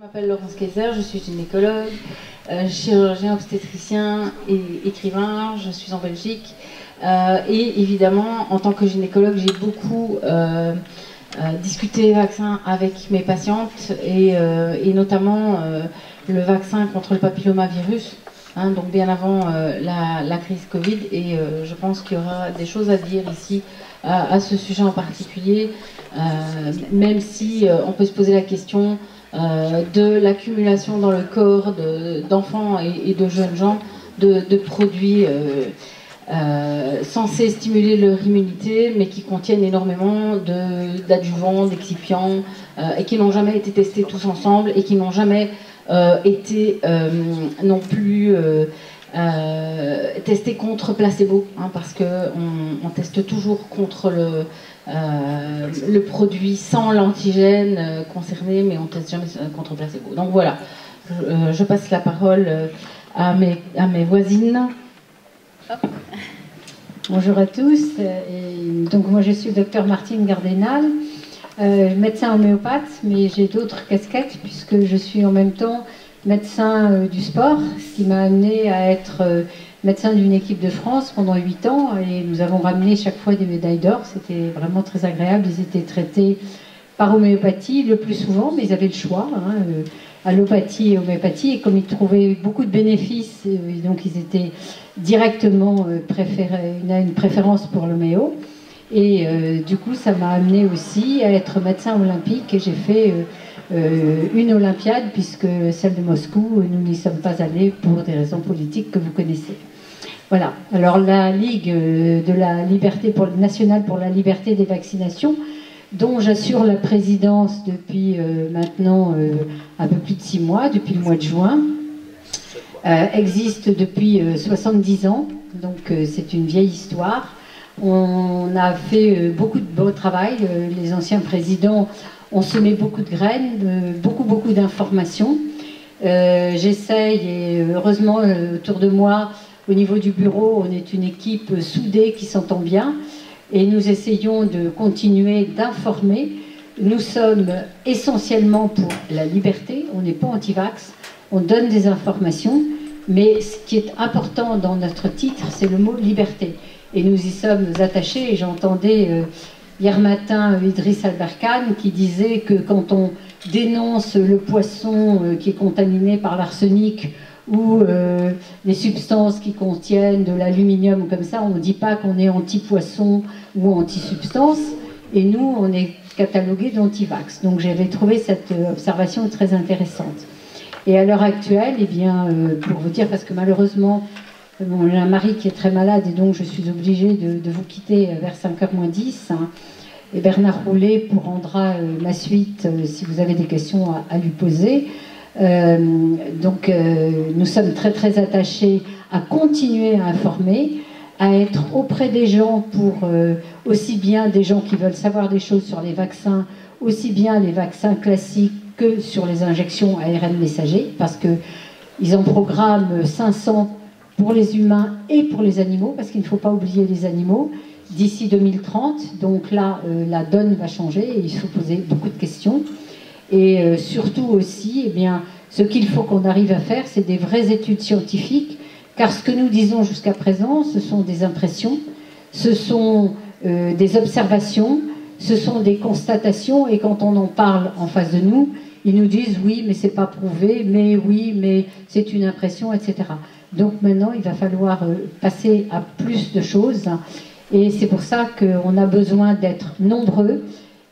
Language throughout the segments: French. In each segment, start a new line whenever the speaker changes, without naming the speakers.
m'appelle Laurence Kayser, je suis gynécologue, chirurgien obstétricien et écrivain, je suis en Belgique. Et évidemment, en tant que gynécologue, j'ai beaucoup discuté vaccins avec mes patientes et notamment le vaccin contre le papillomavirus, donc bien avant la crise Covid. Et je pense qu'il y aura des choses à dire ici à ce sujet en particulier, même si on peut se poser la question de l'accumulation dans le corps d'enfants et de jeunes gens de produits censés stimuler leur immunité, mais qui contiennent énormément d'adjuvants, d'excipients, et qui n'ont jamais été testés tous ensemble, et qui n'ont jamais été non plus testés contre placebo, parce qu'on teste toujours contre le produit sans l'antigène concerné, mais on ne teste jamais contre placebo. Donc voilà, je passe la parole à mes voisines. Hop.
Bonjour à tous. Donc moi je suis le docteur Martine Gardenal, médecin homéopathe, mais j'ai d'autres casquettes puisque je suis en même temps médecin du sport, ce qui m'a amené à être médecin d'une équipe de France pendant 8 ans, et nous avons ramené chaque fois des médailles d'or. C'était vraiment très agréable. Ils étaient traités par homéopathie le plus souvent, mais ils avaient le choix, allopathie et homéopathie, et comme ils trouvaient beaucoup de bénéfices, donc ils étaient directement une préférence pour l'homéo. Et du coup, ça m'a amené aussi à être médecin olympique, et j'ai fait une Olympiade, puisque celle de Moscou, nous n'y sommes pas allés pour des raisons politiques que vous connaissez. Voilà. Alors la Ligue de la liberté nationale pour la liberté des vaccinations, dont j'assure la présidence depuis maintenant un peu plus de 6 mois, depuis le mois de juin, existe depuis 70 ans, donc c'est une vieille histoire. On a fait beaucoup de beau travail, les anciens présidents ont semé beaucoup de graines, beaucoup d'informations. J'essaye, et heureusement autour de moi, au niveau du bureau, on est une équipe soudée qui s'entend bien, et nous essayons de continuer d'informer. Nous sommes essentiellement pour la liberté, on n'est pas anti-vax, on donne des informations, mais ce qui est important dans notre titre, c'est le mot liberté. Et nous y sommes attachés, et j'entendais hier matin Idriss Alberkane qui disait que quand on dénonce le poisson qui est contaminé par l'arsenic ou les substances qui contiennent de l'aluminium comme ça, on ne dit pas qu'on est anti-poisson ou anti-substance, et nous on est catalogué d'anti-vax. Donc j'avais trouvé cette observation très intéressante. Et à l'heure actuelle, eh bien, pour vous dire, parce que malheureusement, j'ai un mari qui est très malade, et donc je suis obligée de vous quitter vers 5h moins 10. Et Bernard Roulet prendra ma suite si vous avez des questions à lui poser. Donc nous sommes très attachés à continuer à informer, à être auprès des gens pour aussi bien des gens qui veulent savoir des choses sur les vaccins, aussi bien les vaccins classiques que sur les injections ARN messager, parce qu'ils en programment 500 pour les humains et pour les animaux, parce qu'il ne faut pas oublier les animaux, d'ici 2030. Donc là, la donne va changer, et il faut poser beaucoup de questions. Et surtout aussi, eh bien, ce qu'il faut qu'on arrive à faire, c'est des vraies études scientifiques, car ce que nous disons jusqu'à présent, ce sont des impressions, ce sont des observations, ce sont des constatations, et quand on en parle en face de nous, ils nous disent oui, mais c'est pas prouvé, mais oui, mais c'est une impression, etc. Donc maintenant, il va falloir passer à plus de choses, et c'est pour ça qu'on a besoin d'être nombreux,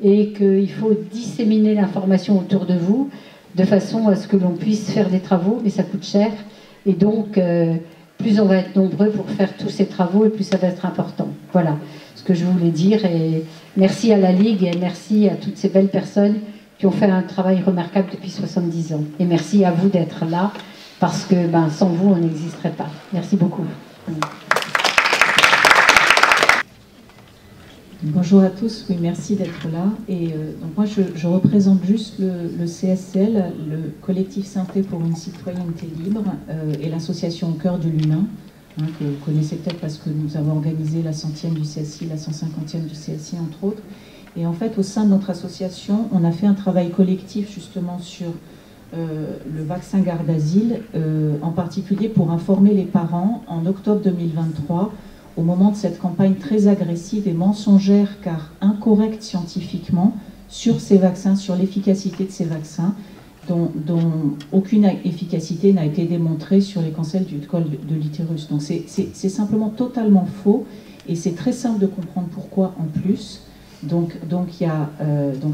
et qu'il faut disséminer l'information autour de vous, de façon à ce que l'on puisse faire des travaux, mais ça coûte cher, et donc plus on va être nombreux pour faire tous ces travaux, et plus ça va être important. Voilà ce que je voulais dire, et merci à la Ligue, et merci à toutes ces belles personnes qui ont fait un travail remarquable depuis 70 ans. Et merci à vous d'être là, parce que sans vous, on n'existerait pas. Merci beaucoup.
Bonjour à tous, oui, merci d'être là. Et donc moi, je représente juste le CSCL, le collectif Santé pour une citoyenneté libre, et l'association Au cœur de l'humain, que vous connaissez peut-être parce que nous avons organisé la 100e du CSI, la 150e du CSI, entre autres. Et en fait, au sein de notre association, on a fait un travail collectif justement sur le vaccin Gardasil, en particulier pour informer les parents en octobre 2023, au moment de cette campagne très agressive et mensongère, car incorrecte scientifiquement, sur ces vaccins, sur l'efficacité de ces vaccins, dont aucune efficacité n'a été démontrée sur les cancers du col de l'utérus. Donc c'est simplement totalement faux, et c'est très simple de comprendre pourquoi en plus. Donc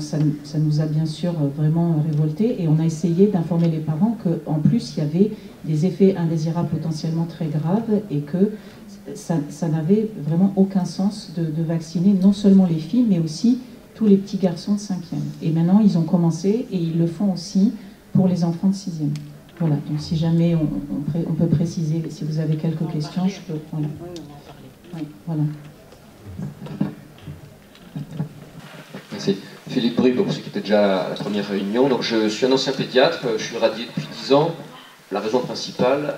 ça nous a bien sûr vraiment révoltés, et on a essayé d'informer les parents qu'en plus il y avait des effets indésirables potentiellement très graves, et que ça n'avait vraiment aucun sens de vacciner non seulement les filles, mais aussi tous les petits garçons de 5e. Et maintenant, ils ont commencé, et ils le font aussi pour les enfants de 6e. Voilà, donc si jamais on peut préciser, si vous avez quelques questions, je peux... Voilà. Oui, voilà.
Merci. Philippe Bru, pour ceux qui étaient déjà à la première réunion. Donc, je suis un ancien pédiatre, je suis radié depuis 10 ans. La raison principale,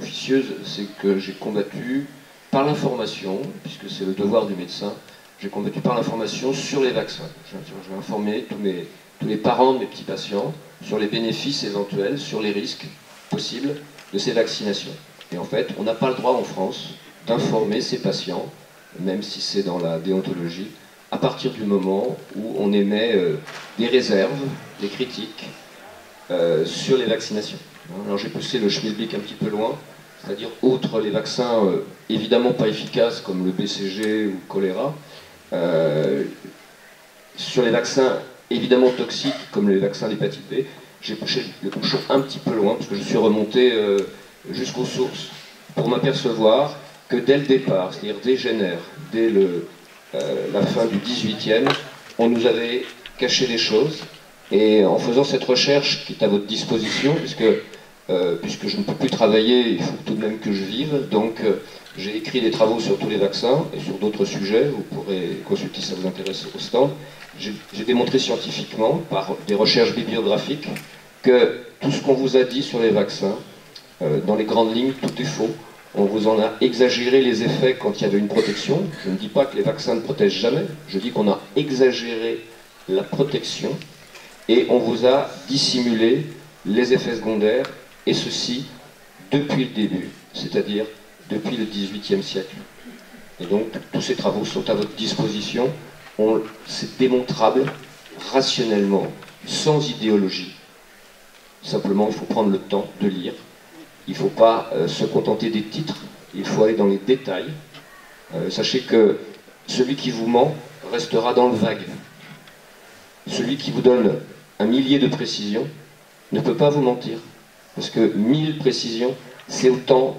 officieuse, c'est que j'ai combattu par l'information, puisque c'est le devoir du médecin, j'ai combattu par l'information sur les vaccins. Je vais informer tous les parents de mes petits patients sur les bénéfices éventuels, sur les risques possibles de ces vaccinations. Et en fait, on n'a pas le droit en France d'informer ces patients, même si c'est dans la déontologie, à partir du moment où on émet des réserves, des critiques sur les vaccinations. Alors j'ai poussé le schmilblick un petit peu loin, c'est-à-dire outre les vaccins évidemment pas efficaces comme le BCG ou le choléra, sur les vaccins évidemment toxiques comme les vaccins d'hépatite B, j'ai poussé le bouchon un petit peu loin parce que je suis remonté jusqu'aux sources pour m'apercevoir que dès le départ, c'est-à-dire dès Jenner, dès la fin du 18e, on nous avait caché des choses. Et en faisant cette recherche qui est à votre disposition, puisque je ne peux plus travailler, il faut tout de même que je vive, donc j'ai écrit des travaux sur tous les vaccins et sur d'autres sujets, vous pourrez consulter si ça vous intéresse au stand. J'ai démontré scientifiquement, par des recherches bibliographiques, que tout ce qu'on vous a dit sur les vaccins, dans les grandes lignes, tout est faux. On vous en a exagéré les effets quand il y avait une protection. Je ne dis pas que les vaccins ne protègent jamais, je dis qu'on a exagéré la protection, et on vous a dissimulé les effets secondaires, et ceci depuis le début, c'est-à-dire depuis le XVIIIe siècle. Et donc, tous ces travaux sont à votre disposition. C'est démontrable, rationnellement, sans idéologie. Simplement, il faut prendre le temps de lire. Il ne faut pas se contenter des titres, il faut aller dans les détails. Sachez que celui qui vous ment restera dans le vague. Celui qui vous donne un millier de précisions ne peut pas vous mentir. Parce que 1000 précisions, c'est autant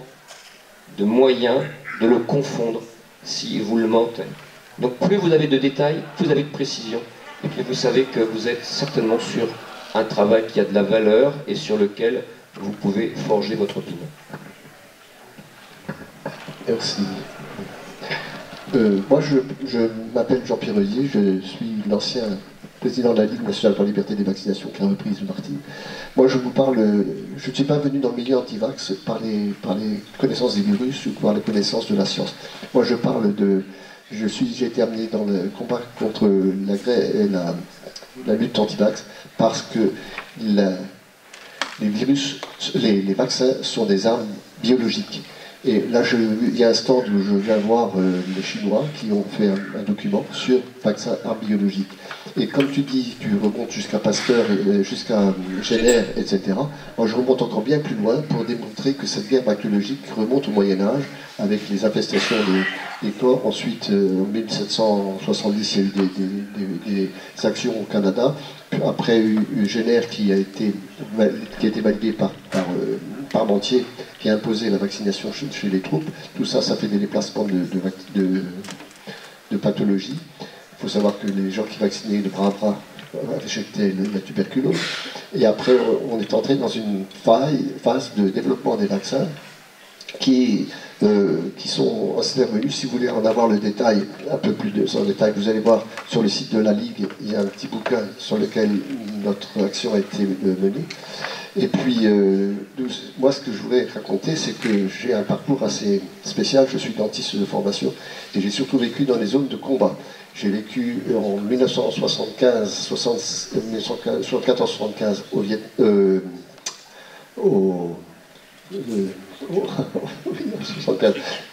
de moyens de le confondre si vous le mentez. Donc plus vous avez de détails, plus vous avez de précisions, et plus vous savez que vous êtes certainement sur un travail qui a de la valeur et sur lequel vous pouvez forger votre opinion.
Merci. Moi, je m'appelle Jean-Pierre Reuillet, je suis l'ancien président de la Ligue nationale pour la liberté des vaccinations qui a reprise Martine. Moi, je vous parle, je ne suis pas venu dans le milieu anti-vax par les connaissances des virus ou par les connaissances de la science. Moi, je parle de... J'ai été amené dans le combat contre la lutte anti-vax parce que les virus, les vaccins sont des armes biologiques. Et là, il y a un stand où je viens voir les Chinois qui ont fait un document sur vaccins armes biologiques. Et comme tu dis, tu remontes jusqu'à Pasteur, jusqu'à Jenner, etc. Moi, je remonte encore bien plus loin pour démontrer que cette guerre bactériologique remonte au Moyen-Âge, avec les infestations des corps. Ensuite, en 1770, il y a eu des actions au Canada. Puis après, Jenner qui a été validé par Bantier, qui a imposé la vaccination chez les troupes. Tout ça, ça fait des déplacements de pathologie. Il faut savoir que les gens qui vaccinaient de bras à bras injectaient la tuberculose. Et après, on est entré dans une phase de développement des vaccins qui sont intervenus. Si vous voulez en avoir le détail, un peu plus en détail, vous allez voir sur le site de la Ligue, il y a un petit bouquin sur lequel notre action a été menée. Et puis, moi, ce que je voulais raconter, c'est que j'ai un parcours assez spécial. Je suis dentiste de formation et j'ai surtout vécu dans les zones de combat. J'ai vécu en 1974-75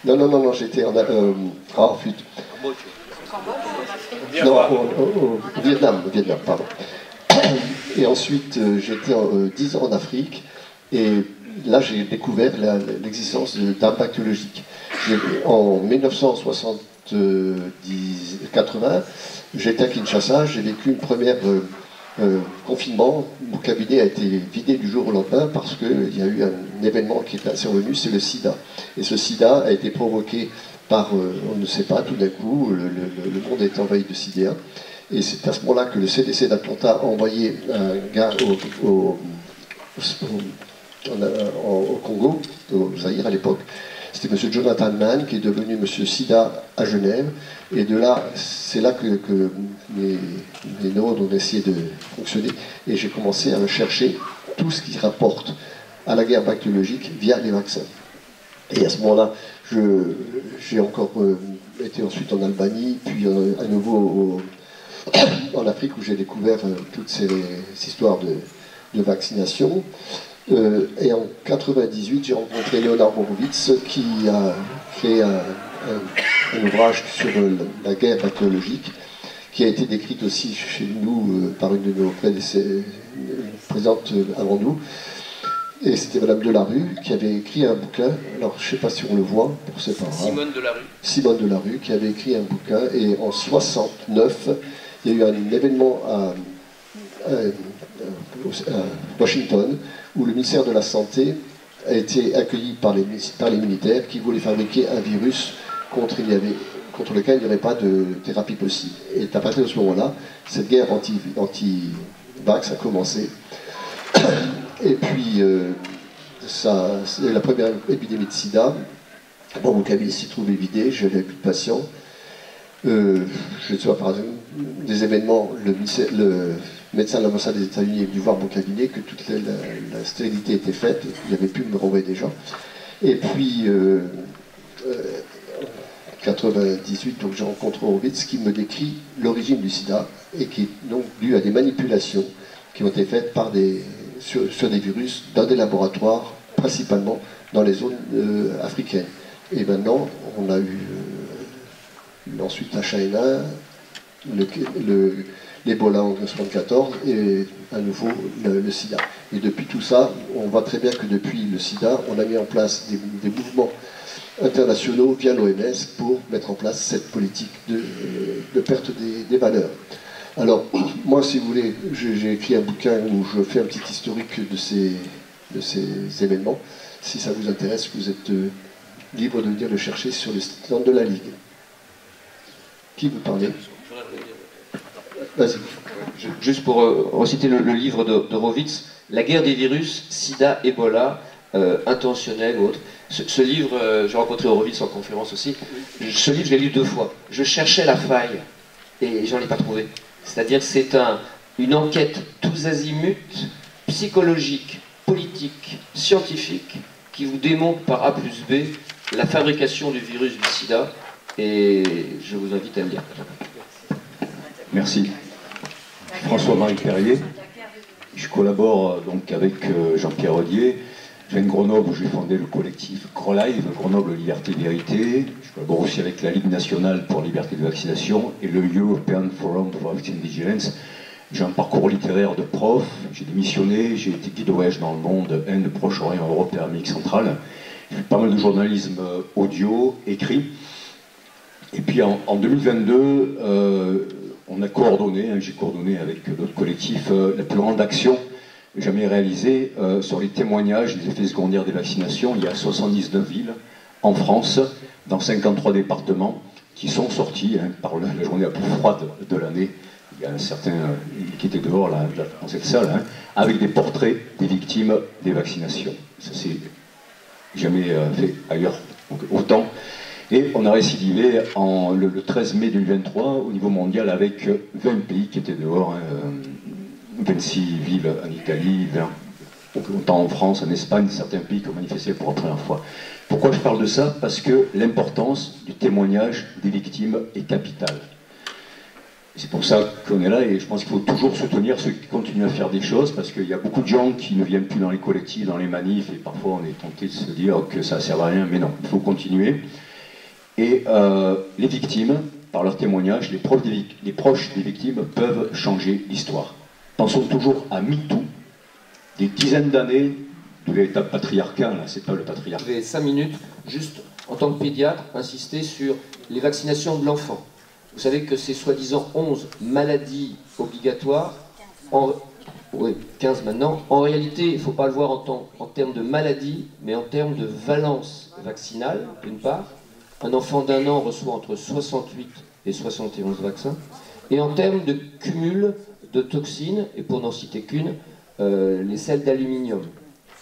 Non, j'étais en... flûte. Non, au Vietnam, pardon. Et ensuite, j'étais 10 ans en Afrique, et là, j'ai découvert l'existence d'armes bactériologiques. En 1980, j'étais à Kinshasa, j'ai vécu une première confinement. Mon cabinet a été vidé du jour au lendemain parce qu'il y a eu un événement qui est survenu, c'est le sida. Et ce sida a été provoqué par, on ne sait pas, tout d'un coup, le monde est envahi de sida. Et c'est à ce moment-là que le CDC d'Atlanta a envoyé un gars au Congo, au Zaïre à l'époque. C'était M. Jonathan Mann, qui est devenu M. Sida à Genève. Et de là, c'est là que mes neurones ont essayé de fonctionner. Et j'ai commencé à chercher tout ce qui rapporte à la guerre bactériologique via les vaccins. Et à ce moment-là, j'ai encore été ensuite en Albanie, puis à nouveau en Afrique, où j'ai découvert toutes ces histoires de vaccination. Et en 1998, j'ai rencontré Léonard Horowitz, qui a créé un ouvrage sur la guerre bactériologique, qui a été décrite aussi chez nous par une de nos présidentes avant nous. Et c'était Madame Delarue qui avait écrit un bouquin, alors je ne sais pas si on le voit, pour ses parents.
Simone Delarue.
Simone Delarue, qui avait écrit un bouquin, et en 1969, il y a eu un événement à Washington, où le ministère de la Santé a été accueilli par les militaires qui voulaient fabriquer un virus contre lequel il n'y aurait pas de thérapie possible. Et à partir de ce moment-là, cette guerre anti-vax a commencé. Et puis, c'est la première épidémie de sida. Bon, mon cabinet s'y trouvait vidé, je n'avais plus de patients. Je sais par exemple, des événements, le médecin de l'ambassade des États-Unis est venu voir mon cabinet, que toute la stérilité était faite, il avait pu me renvoyer des gens. Et puis, en 1998, donc j'ai rencontré Horowitz qui me décrit l'origine du sida, et qui est donc due à des manipulations qui ont été faites sur des virus dans des laboratoires, principalement dans les zones africaines. Et maintenant, on a eu ensuite H1N1, l'Ebola en 1974 et à nouveau le sida. Et depuis tout ça, on voit très bien que depuis le sida, on a mis en place des mouvements internationaux via l'OMS pour mettre en place cette politique de perte des valeurs. Alors, moi, si vous voulez, j'ai écrit un bouquin où je fais un petit historique de ces événements. Si ça vous intéresse, vous êtes libre de venir le chercher sur le stand de la Ligue. Qui veut parler? Vas-y.
Juste pour reciter le livre d'Horowitz, La guerre des virus, sida, Ebola, intentionnel ou autre. Ce livre, j'ai rencontré Horowitz en conférence aussi, ce livre je l'ai lu 2 fois. Je cherchais la faille et j'en ai pas trouvé. C'est-à-dire c'est une enquête tous azimuts, psychologique, politique, scientifique, qui vous démontre par A plus B la fabrication du virus du sida, et je vous invite à le lire.
Merci. François-Marie Perrier. Je collabore donc avec Jean-Pierre Odier. Je viens de Grenoble où j'ai fondé le collectif GROLIVE, Grenoble Liberté Vérité. Je collabore aussi avec la Ligue nationale pour la liberté de vaccination et le European Forum for Vaccine Vigilance. J'ai un parcours littéraire de prof, j'ai démissionné, j'ai été guide de voyage dans le monde, Inde, Proche-Orient, Europe et Amérique centrale. J'ai fait pas mal de journalisme audio, écrit. Et puis en 2022, on a coordonné, j'ai coordonné avec d'autres collectifs, la plus grande action jamais réalisée sur les témoignages des effets secondaires des vaccinations. Il y a 79 villes en France, dans 53 départements, qui sont sortis par la journée la plus froide de l'année. Il y a certains qui étaient dehors là, dans cette salle, avec des portraits des victimes des vaccinations. Ça s'est jamais fait ailleurs autant. Et on a récidivé le 13 mai 2023 au niveau mondial avec 20 pays qui étaient dehors, 26 villes en Italie, 20 autant en France, en Espagne, certains pays qui ont manifesté pour la première fois. Pourquoi je parle de ça? Parce que l'importance du témoignage des victimes est capitale. C'est pour ça qu'on est là et je pense qu'il faut toujours soutenir ceux qui continuent à faire des choses parce qu'il y a beaucoup de gens qui ne viennent plus dans les collectifs, dans les manifs et parfois on est tenté de se dire que ça ne sert à rien, mais non, il faut continuer. Et les victimes, par leur témoignage, les proches des victimes peuvent changer l'histoire. Pensons toujours à MeToo, des dizaines d'années de véritable patriarcat, là, c'est pas le patriarcat.
Je vais 5 minutes, juste en tant que pédiatre, insister sur les vaccinations de l'enfant. Vous savez que ces soi-disant 11 maladies obligatoires, oui, 15 maintenant, en réalité, il ne faut pas le voir en termes de maladies, mais en termes de valence vaccinale, d'une part. Un enfant d'1 an reçoit entre 68 et 71 vaccins. Et en termes de cumul de toxines, et pour n'en citer qu'une, les sels d'aluminium.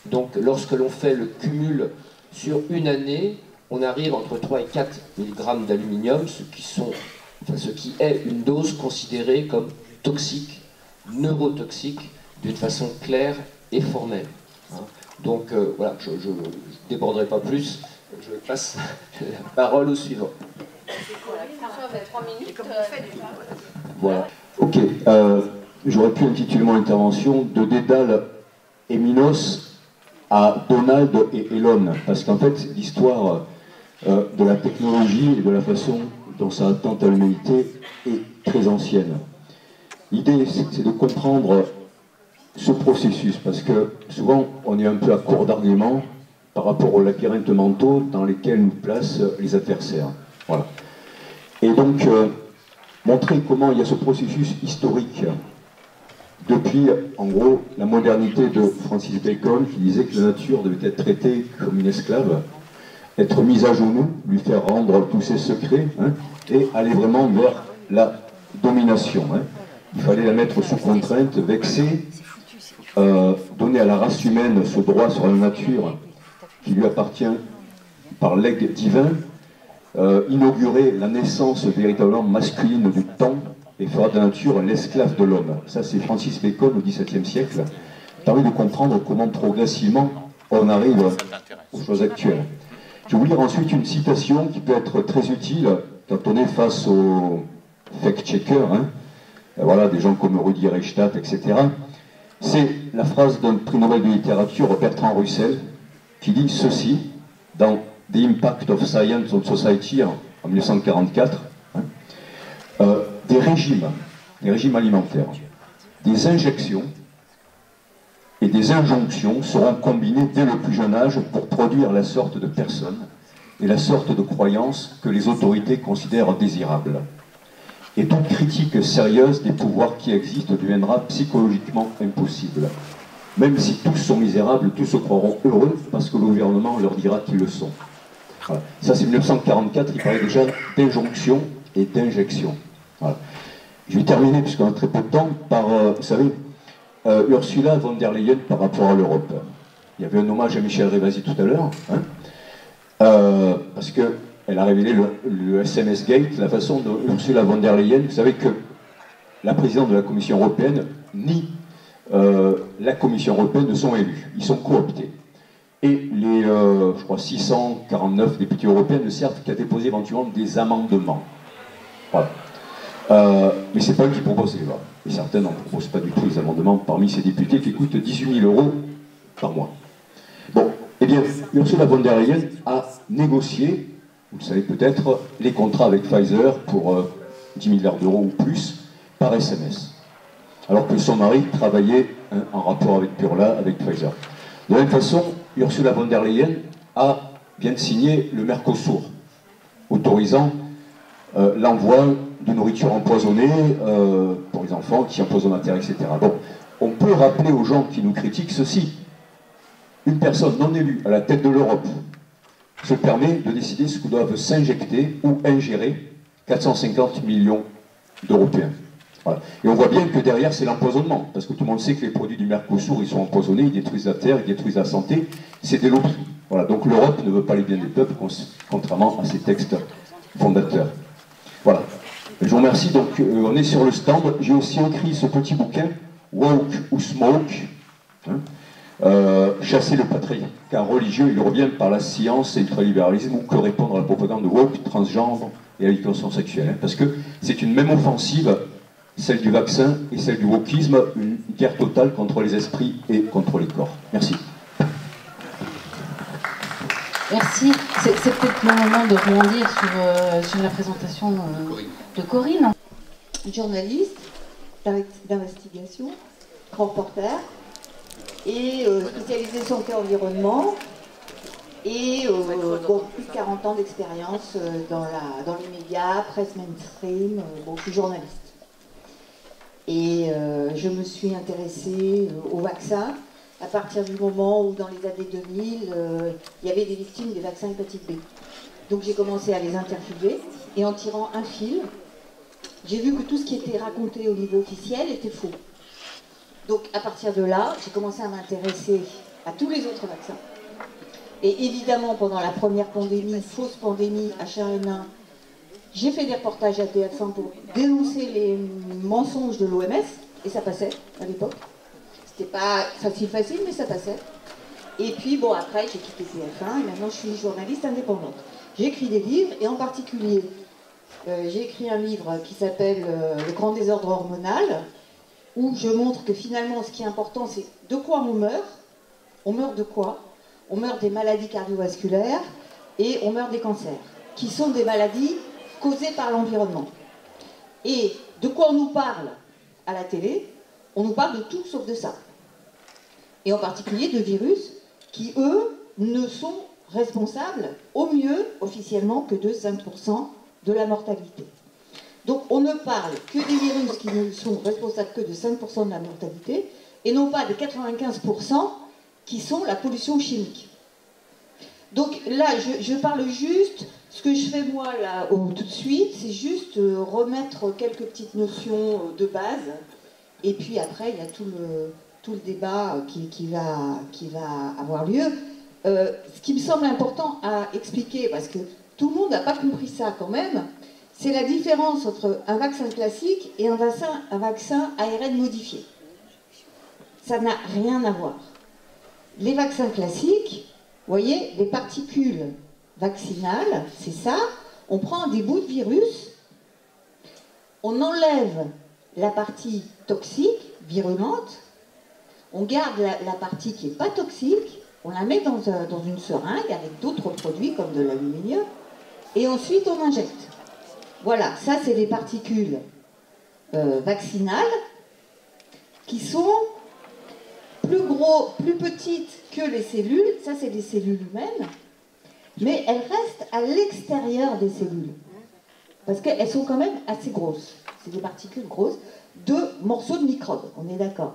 Donc lorsque l'on fait le cumul sur une année, on arrive entre 3 et 4 mg d'aluminium, ce qui est une dose considérée comme toxique, neurotoxique, d'une façon claire et formelle. Hein. Donc voilà, je ne déborderai pas plus, je passe la parole au suivant.
Voilà. Ok, j'aurais pu intituler mon intervention de Dédale et Minos à Donald et Elon, parce qu'en fait l'histoire de la technologie et de la façon dont ça attente à l'humanité est très ancienne. L'idée c'est de comprendre ce processus, parce que souvent on est un peu à court d'arguments par rapport aux labyrinthes mentaux dans lesquels nous placent les adversaires. Voilà. Et donc montrer comment il y a ce processus historique depuis, en gros, la modernité de Francis Bacon, qui disait que la nature devait être traitée comme une esclave, être mise à genoux, lui faire rendre tous ses secrets, hein, et aller vraiment vers la domination. Hein. Il fallait la mettre sous contrainte, vexer, donner à la race humaine ce droit sur la nature qui lui appartient par legs divin, inaugurer la naissance véritablement masculine du temps, et fera de la nature l'esclave de l'homme. Ça, c'est Francis Bacon au XVIIe siècle. Ça permet de comprendre comment progressivement on arrive aux choses actuelles. Je vais vous lire ensuite une citation qui peut être très utile quand on est face aux fact-checkers, hein. Voilà, des gens comme Rudi Reichstadt, etc. C'est la phrase d'un prix Nobel de littérature, Bertrand Russell, qui dit ceci dans The Impact of Science on Society en 1944. Hein. Des régimes alimentaires, des injections et des injonctions seront combinés dès le plus jeune âge pour produire la sorte de personnes et la sorte de croyances que les autorités considèrent désirables. Et toute critique sérieuse des pouvoirs qui existent deviendra psychologiquement impossible. Même si tous sont misérables, tous se croiront heureux parce que le gouvernement leur dira qu'ils le sont. Voilà. Ça c'est 1944, il parlait déjà d'injonction et d'injection. Voilà. Je vais terminer, puisqu'on a très peu de temps, par, vous savez, Ursula von der Leyen par rapport à l'Europe. Il y avait un hommage à Michel Rivasi tout à l'heure, hein, parce qu'elle a révélé le SMS Gate, la façon dont Ursula von der Leyen, vous savez que la présidente de la Commission européenne ni la Commission européenne ne sont élus, ils sont cooptés. Et les, je crois, 649 députés européens ne servent qu'à déposer éventuellement des amendements. Voilà. Mais c'est pas eux qui proposent les lois. Et certains n'en proposent pas du tout les amendements parmi ces députés qui coûtent 18 000 € par mois. Bon, eh bien, Ursula von der Leyen a négocié, vous le savez peut-être, les contrats avec Pfizer pour 10 milliards d'euros ou plus par SMS. Alors que son mari travaillait en rapport avec Purla, avec Pfizer. De la même façon, Ursula von der Leyen vient de signer le Mercosur, autorisant l'envoi de nourriture empoisonnée pour les enfants qui empoisonnent la terre, etc. Bon, on peut rappeler aux gens qui nous critiquent ceci. Une personne non élue à la tête de l'Europe se permet de décider ce que doivent s'injecter ou ingérer 450 millions d'Européens. Voilà. Et on voit bien que derrière c'est l'empoisonnement, parce que tout le monde sait que les produits du Mercosur ils sont empoisonnés, ils détruisent la terre, ils détruisent la santé, c'est des loteries. Voilà. Donc l'Europe ne veut pas les biens des peuples, contrairement à ses textes fondateurs. Voilà. Je vous remercie. Donc, on est sur le stand. J'ai aussi écrit ce petit bouquin, Woke ou Smoke, hein, chasser le patriarcat religieux. Il revient par la science et l'ultralibéralisme, ou que répondre à la propagande de woke, transgenre et à l'éducation sexuelle. Hein, parce que c'est une même offensive celle du vaccin et celle du wokisme, une guerre totale contre les esprits et contre les corps. Merci.
Merci. C'est peut-être le moment de rebondir sur la présentation de Corinne.
Journaliste d'investigation, grand reporter, et spécialisé santé environnement, et bon, plus de 40 ans d'expérience dans les médias, presse mainstream, bon, je suis journaliste. Et je me suis intéressée au vaccin à partir du moment où, dans les années 2000, il y avait des victimes des vaccins hépatite B. Donc j'ai commencé à les interviewer, et en tirant un fil, j'ai vu que tout ce qui était raconté au niveau officiel était faux. Donc à partir de là, j'ai commencé à m'intéresser à tous les autres vaccins. Et évidemment, pendant la première pandémie, fausse pandémie H1N1, j'ai fait des reportages à TF1 pour dénoncer les mensonges de l'OMS, et ça passait à l'époque. C'était pas facile, mais ça passait. Et puis bon, après j'ai quitté TF1 et maintenant je suis journaliste indépendante. J'écris des livres, et en particulier, j'ai écrit un livre qui s'appelle Le grand désordre hormonal, où je montre que finalement ce qui est important, c'est de quoi on meurt. On meurt de quoi? On meurt des maladies cardiovasculaires et on meurt des cancers, qui sont des maladies causées par l'environnement. Et de quoi on nous parle à la télé? On nous parle de tout sauf de ça. Et en particulier de virus qui, eux, ne sont responsables, au mieux, officiellement, que de 5% de la mortalité. Donc on ne parle que des virus qui ne sont responsables que de 5% de la mortalité, et non pas des 95% qui sont la pollution chimique. Donc là, je parle juste, ce que je fais moi là tout de suite, c'est juste remettre quelques petites notions de base, et puis après il y a tout le débat qui va avoir lieu. Ce qui me semble important à expliquer, parce que tout le monde n'a pas compris ça quand même, c'est la différence entre un vaccin classique et un vaccin ARN modifié. Ça n'a rien à voir. Les vaccins classiques, vous voyez, les particules vaccinales, c'est ça, on prend des bouts de virus, on enlève la partie toxique, virulente, on garde la partie qui n'est pas toxique, on la met dans une seringue avec d'autres produits comme de l'aluminium, et ensuite on injecte. Voilà, ça c'est les particules vaccinales qui sont plus petites que les cellules. Ça c'est des cellules humaines, mais elles restent à l'extérieur des cellules parce qu'elles sont quand même assez grosses. C'est des particules grosses de morceaux de microbes, on est d'accord.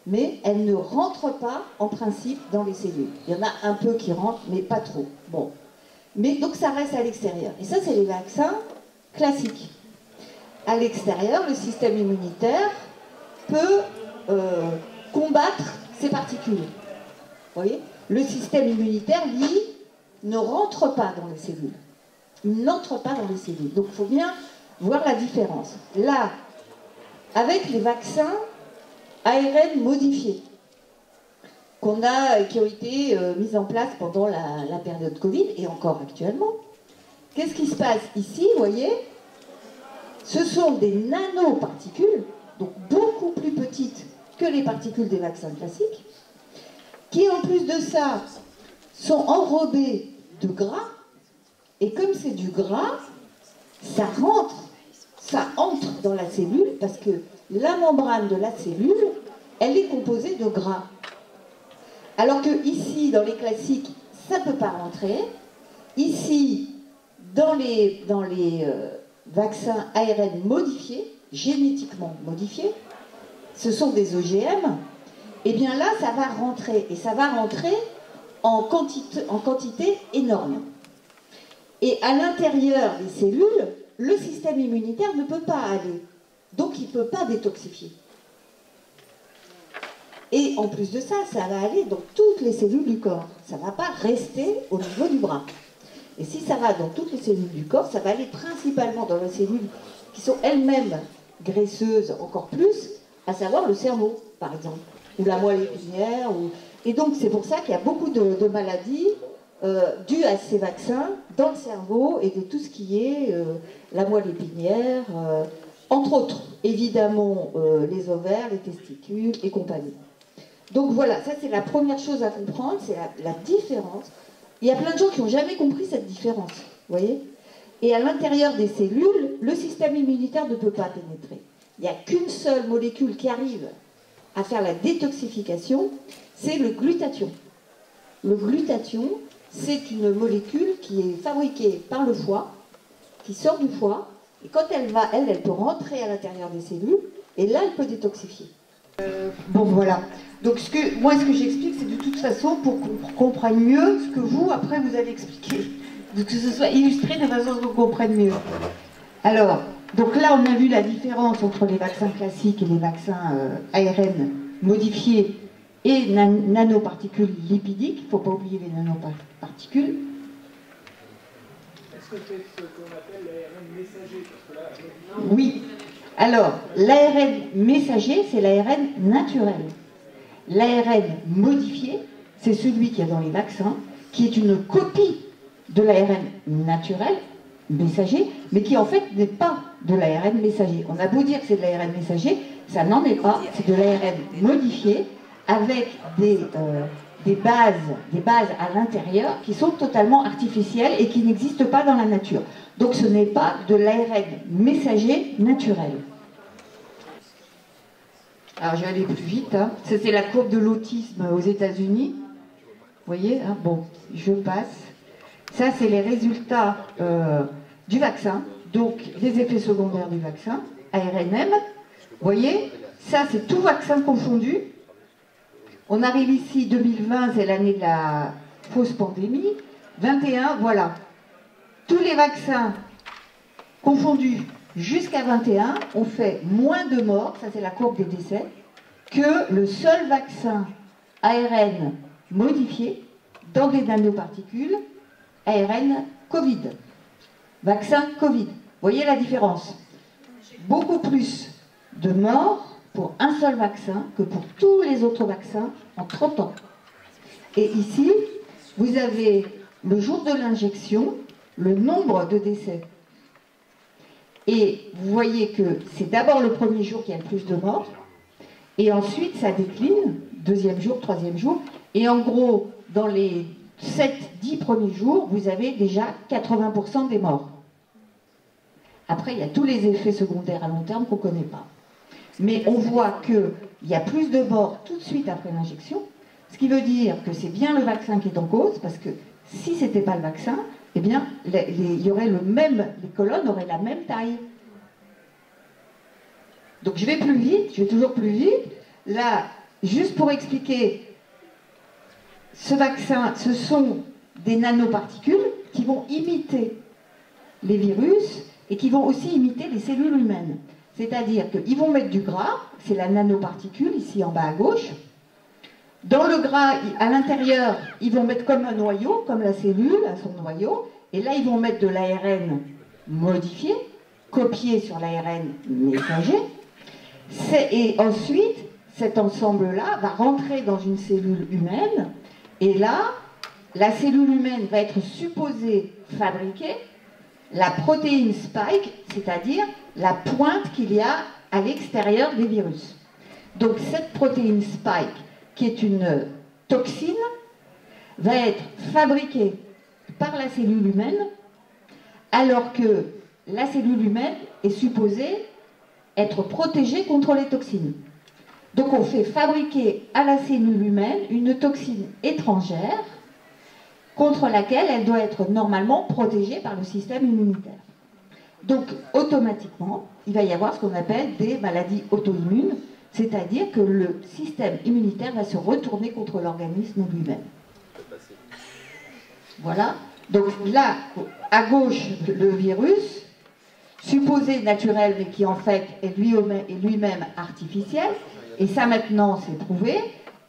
Mais elles ne rentrent pas en principe dans les cellules. Il y en a un peu qui rentrent, mais pas trop. Bon. Mais donc ça reste à l'extérieur. Et ça c'est les vaccins classique. À l'extérieur, le système immunitaire peut combattre ces particules. Vous voyez? Le système immunitaire, lui, ne rentre pas dans les cellules. Il n'entre pas dans les cellules. Donc il faut bien voir la différence. Là, avec les vaccins ARN modifiés, qui ont été mis en place pendant la période Covid, et encore actuellement, qu'est-ce qui se passe ici, vous voyez? Ce sont des nanoparticules, donc beaucoup plus petites que les particules des vaccins classiques, qui en plus de ça sont enrobées de gras, et comme c'est du gras, ça entre dans la cellule, parce que la membrane de la cellule, elle est composée de gras. Alors que ici, dans les classiques, ça ne peut pas rentrer. Ici, dans les vaccins ARN modifiés, génétiquement modifiés, ce sont des OGM, et bien là, ça va rentrer, et ça va rentrer en quantité énorme. Et à l'intérieur des cellules, le système immunitaire ne peut pas aller, donc il ne peut pas détoxifier. Et en plus de ça, ça va aller dans toutes les cellules du corps, ça ne va pas rester au niveau du bras. Et si ça va dans toutes les cellules du corps, ça va aller principalement dans les cellules qui sont elles-mêmes graisseuses encore plus, à savoir le cerveau, par exemple, ou la moelle épinière. Et donc c'est pour ça qu'il y a beaucoup de maladies dues à ces vaccins dans le cerveau et de tout ce qui est la moelle épinière, Entre autres, évidemment, les ovaires, les testicules et compagnie. Donc voilà, ça c'est la première chose à comprendre, c'est la différence. Il y a plein de gens qui n'ont jamais compris cette différence, vous voyez. Et à l'intérieur des cellules, le système immunitaire ne peut pas pénétrer. Il n'y a qu'une seule molécule qui arrive à faire la détoxification, c'est le glutathion. Le glutathion, c'est une molécule qui est fabriquée par le foie, qui sort du foie, et quand elle peut rentrer à l'intérieur des cellules, et là, elle peut détoxifier. Bon, voilà. Donc, moi, ce que j'explique, c'est de toute façon pour qu'on comprenne mieux ce que vous, après, vous allez expliquer. Donc, que ce soit illustré de façon à ce qu'on comprenne mieux. Alors, donc là, on a vu la différence entre les vaccins classiques et les vaccins ARN modifiés et nanoparticules lipidiques. Il ne faut pas oublier les nanoparticules. Est-ce que c'est ce qu'on appelle l'ARN messager? Oui. Alors, l'ARN messager, c'est l'ARN naturel. L'ARN modifié, c'est celui qu'il y a dans les vaccins, qui est une copie de l'ARN naturel, messager, mais qui en fait n'est pas de l'ARN messager. On a beau dire que c'est de l'ARN messager, ça n'en est pas, c'est de l'ARN modifié avec des bases à l'intérieur qui sont totalement artificielles et qui n'existent pas dans la nature. Donc ce n'est pas de l'ARN messager naturel. Alors je vais aller plus vite. Hein. Ça c'est la courbe de l'autisme aux États-Unis. Vous voyez, hein, bon, je passe. Ça c'est les résultats du vaccin, donc les effets secondaires du vaccin, ARNM. Vous voyez, ça c'est tout vaccin confondu. On arrive ici, 2020, c'est l'année de la fausse pandémie. 21, voilà. Tous les vaccins confondus jusqu'à 21 ont fait moins de morts, ça c'est la courbe des décès, que le seul vaccin ARN modifié dans des nanoparticules, ARN Covid. Vaccin Covid. Vous voyez la différence? Beaucoup plus de morts pour un seul vaccin que pour tous les autres vaccins en 30 ans. Et ici, vous avez le jour de l'injection, le nombre de décès. Et vous voyez que c'est d'abord le premier jour qu'il y a le plus de morts, et ensuite ça décline, deuxième jour, troisième jour, et en gros, dans les 7-10 premiers jours, vous avez déjà 80% des morts. Après, il y a tous les effets secondaires à long terme qu'on ne connaît pas. Mais on voit qu'il y a plus de morts tout de suite après l'injection, ce qui veut dire que c'est bien le vaccin qui est en cause, parce que si ce n'était pas le vaccin, eh bien, il y aurait les colonnes auraient la même taille. Donc je vais plus vite, je vais toujours plus vite. Là, juste pour expliquer, ce vaccin, ce sont des nanoparticules qui vont imiter les virus et qui vont aussi imiter les cellules humaines. C'est-à-dire qu'ils vont mettre du gras, c'est la nanoparticule, ici en bas à gauche. Dans le gras, à l'intérieur, ils vont mettre comme un noyau, comme la cellule à son noyau, et là, ils vont mettre de l'ARN modifié, copié sur l'ARN messager, et ensuite, cet ensemble-là va rentrer dans une cellule humaine, et là, la cellule humaine va être supposée fabriquer la protéine spike, c'est-à-dire la pointe qu'il y a à l'extérieur des virus. Donc cette protéine spike, qui est une toxine, va être fabriquée par la cellule humaine, alors que la cellule humaine est supposée être protégée contre les toxines. Donc on fait fabriquer à la cellule humaine une toxine étrangère contre laquelle elle doit être normalement protégée par le système immunitaire. Donc automatiquement, il va y avoir ce qu'on appelle des maladies auto-immunes, c'est-à-dire que le système immunitaire va se retourner contre l'organisme lui-même. Voilà. Donc là, à gauche, le virus, supposé naturel, mais qui en fait est lui-même artificiel, et ça maintenant c'est prouvé,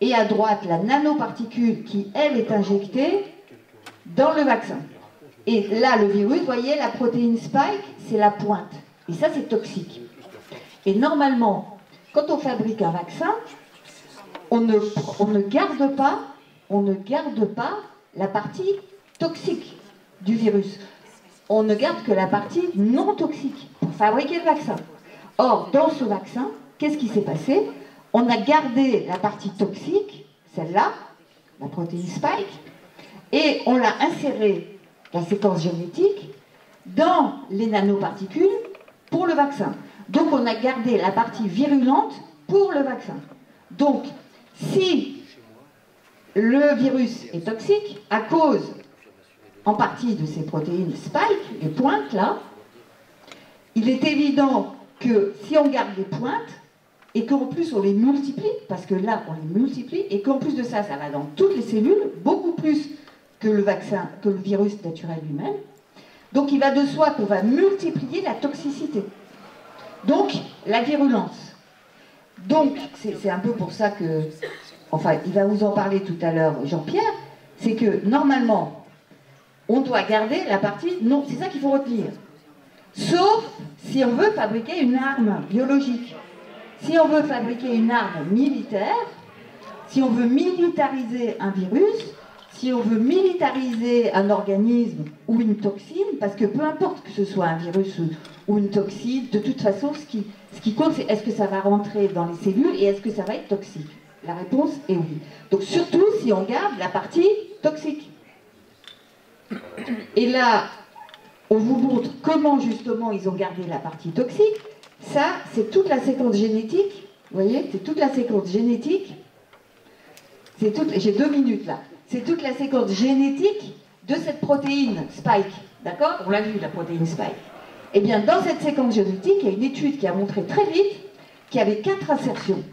et à droite, la nanoparticule qui, elle, est injectée dans le vaccin. Et là, le virus, vous voyez, la protéine spike, c'est la pointe. Et ça, c'est toxique. Et normalement, quand on fabrique un vaccin, on ne garde pas la partie toxique du virus. On ne garde que la partie non toxique pour fabriquer le vaccin. Or, dans ce vaccin, qu'est-ce qui s'est passé? On a gardé la partie toxique, celle-là, la protéine spike, et on l'a inséré, la séquence génétique, dans les nanoparticules pour le vaccin. Donc on a gardé la partie virulente pour le vaccin. Donc, si le virus est toxique, à cause, en partie, de ces protéines spike, les pointes là, il est évident que si on garde les pointes, et qu'en plus on les multiplie, parce que là on les multiplie, et qu'en plus de ça, ça va dans toutes les cellules, beaucoup plus que le vaccin, que le virus naturel lui-même. Donc il va de soi qu'on va multiplier la toxicité. Donc la virulence. Donc c'est un peu pour ça que, enfin il va vous en parler tout à l'heure Jean-Pierre, c'est que normalement on doit garder la partie, non, c'est ça qu'il faut retenir. Sauf si on veut fabriquer une arme biologique. Si on veut fabriquer une arme militaire, si on veut militariser un virus, si on veut militariser un organisme ou une toxine, parce que peu importe que ce soit un virus ou une toxine, de toute façon, ce qui compte, c'est est-ce que ça va rentrer dans les cellules et est-ce que ça va être toxique? La réponse est oui. Donc surtout si on garde la partie toxique. Et là, on vous montre comment justement ils ont gardé la partie toxique. Ça, c'est toute la séquence génétique. Vous voyez, c'est toute la séquence génétique. J'ai 2 minutes là. C'est toute la séquence génétique de cette protéine spike. D'accord? On l'a vu, la protéine spike. Eh bien, dans cette séquence génétique, il y a une étude qui a montré très vite qu'il y avait 4 insertions,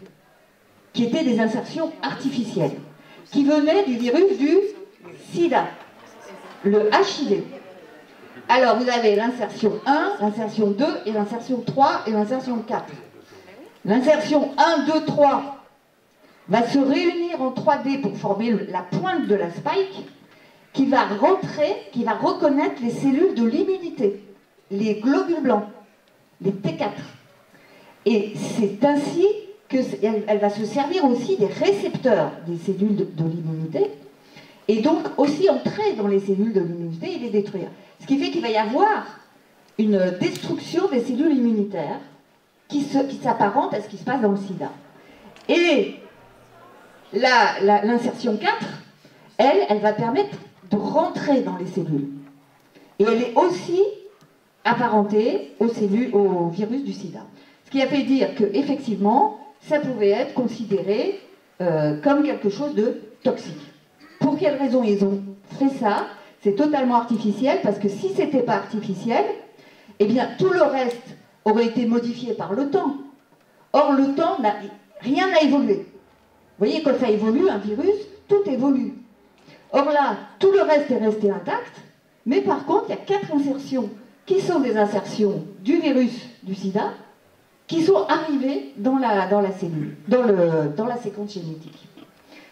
qui étaient des insertions artificielles, qui venaient du virus du sida, le HIV. Alors, vous avez l'insertion 1, l'insertion 2, et l'insertion 3, et l'insertion 4. L'insertion 1, 2, 3 va se réunir en 3D pour former la pointe de la spike, qui va rentrer, qui va reconnaître les cellules de l'immunité, les globules blancs, les T4. Et c'est ainsi qu'elle va se servir aussi des récepteurs des cellules de l'immunité, et donc aussi entrer dans les cellules de l'immunité et les détruire. Ce qui fait qu'il va y avoir une destruction des cellules immunitaires qui s'apparente à ce qui se passe dans le sida. Et l'insertion 4, elle va permettre de rentrer dans les cellules. Et elle est aussi apparentée au virus du sida. Ce qui a fait dire qu'effectivement, ça pouvait être considéré comme quelque chose de toxique. Pour quelles raisons ils ont fait ça? C'est totalement artificiel, parce que si ce n'était pas artificiel, eh bien tout le reste aurait été modifié par le temps. Or, le temps, rien n'a évolué. Vous voyez, quand ça évolue, un virus, tout évolue. Or là, tout le reste est resté intact, mais par contre, il y a 4 insertions qui sont des insertions du virus du sida, qui sont arrivées dans la cellule, dans la séquence génétique.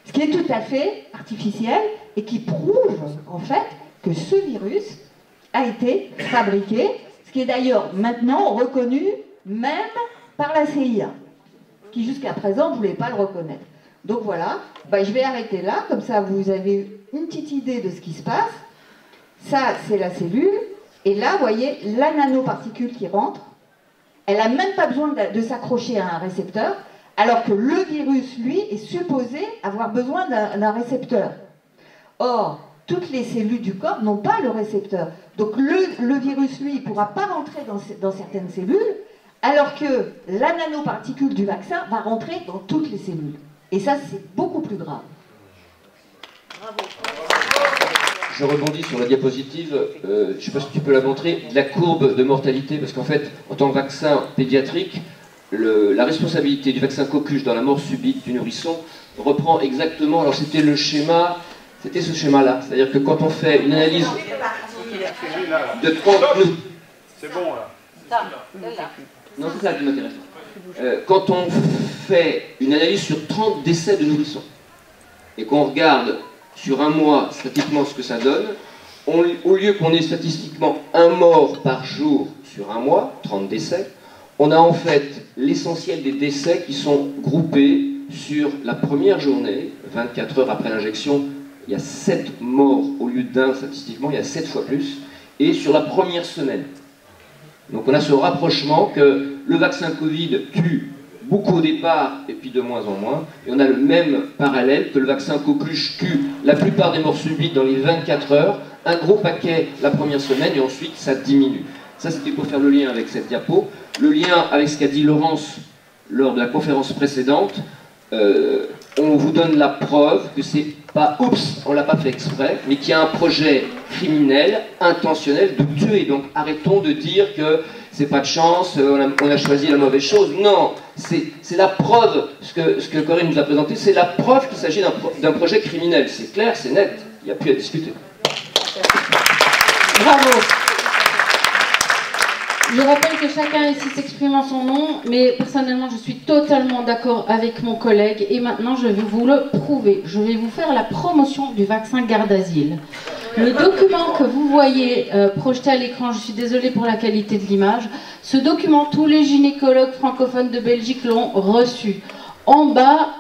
Ce qui est tout à fait artificiel et qui prouve en fait que ce virus a été fabriqué, ce qui est d'ailleurs maintenant reconnu même par la CIA, qui jusqu'à présent ne voulait pas le reconnaître. Donc voilà, je vais arrêter là, comme ça vous avez une petite idée de ce qui se passe. Ça, c'est la cellule, et là, vous voyez, la nanoparticule qui rentre, elle n'a même pas besoin de s'accrocher à un récepteur, alors que le virus, lui, est supposé avoir besoin d'un récepteur. Or, toutes les cellules du corps n'ont pas le récepteur. Donc le virus, lui, ne pourra pas rentrer dans certaines cellules, alors que la nanoparticule du vaccin va rentrer dans toutes les cellules. Et ça, c'est beaucoup plus grave.
Bravo. Je rebondis sur la diapositive, je ne sais pas si tu peux la montrer, de la courbe de mortalité, parce qu'en fait, en tant que vaccin pédiatrique, la responsabilité du vaccin coqueluche dans la mort subite du nourrisson reprend exactement, alors c'était le schéma, c'était ce schéma-là, c'est-à-dire que quand on fait une analyse de 30 minutes...
C'est bon là.
Non, c'est ça qui m'intéresse. Quand on fait une analyse sur 30 décès de nourrissons, et qu'on regarde sur un mois statistiquement ce que ça donne, au lieu qu'on ait statistiquement un mort par jour sur un mois, 30 décès, on a en fait l'essentiel des décès qui sont groupés sur la première journée, 24 heures après l'injection, il y a 7 morts au lieu d'un statistiquement, il y a 7 fois plus, et sur la première semaine. Donc on a ce rapprochement que le vaccin Covid tue beaucoup au départ et puis de moins en moins. Et on a le même parallèle que le vaccin coqueluche tue la plupart des morts subites dans les 24 heures, un gros paquet la première semaine et ensuite ça diminue. Ça c'était pour faire le lien avec cette diapo. Le lien avec ce qu'a dit Laurence lors de la conférence précédente, on vous donne la preuve que c'est pas oups, on l'a pas fait exprès, mais qu'il y a un projet criminel, intentionnel de tuer. Donc arrêtons de dire que c'est pas de chance, on a choisi la mauvaise chose. Non, c'est la preuve, ce que Corinne nous a présenté, c'est la preuve qu'il s'agit d'un projet criminel. C'est clair, c'est net, il n'y a plus à discuter.
Bravo. Je rappelle que chacun ici s'exprime en son nom, mais personnellement je suis totalement d'accord avec mon collègue et maintenant je vais vous le prouver. Je vais vous faire la promotion du vaccin Gardasil. Le document que vous voyez projeté à l'écran, je suis désolée pour la qualité de l'image, ce document, tous les gynécologues francophones de Belgique l'ont reçu. En bas,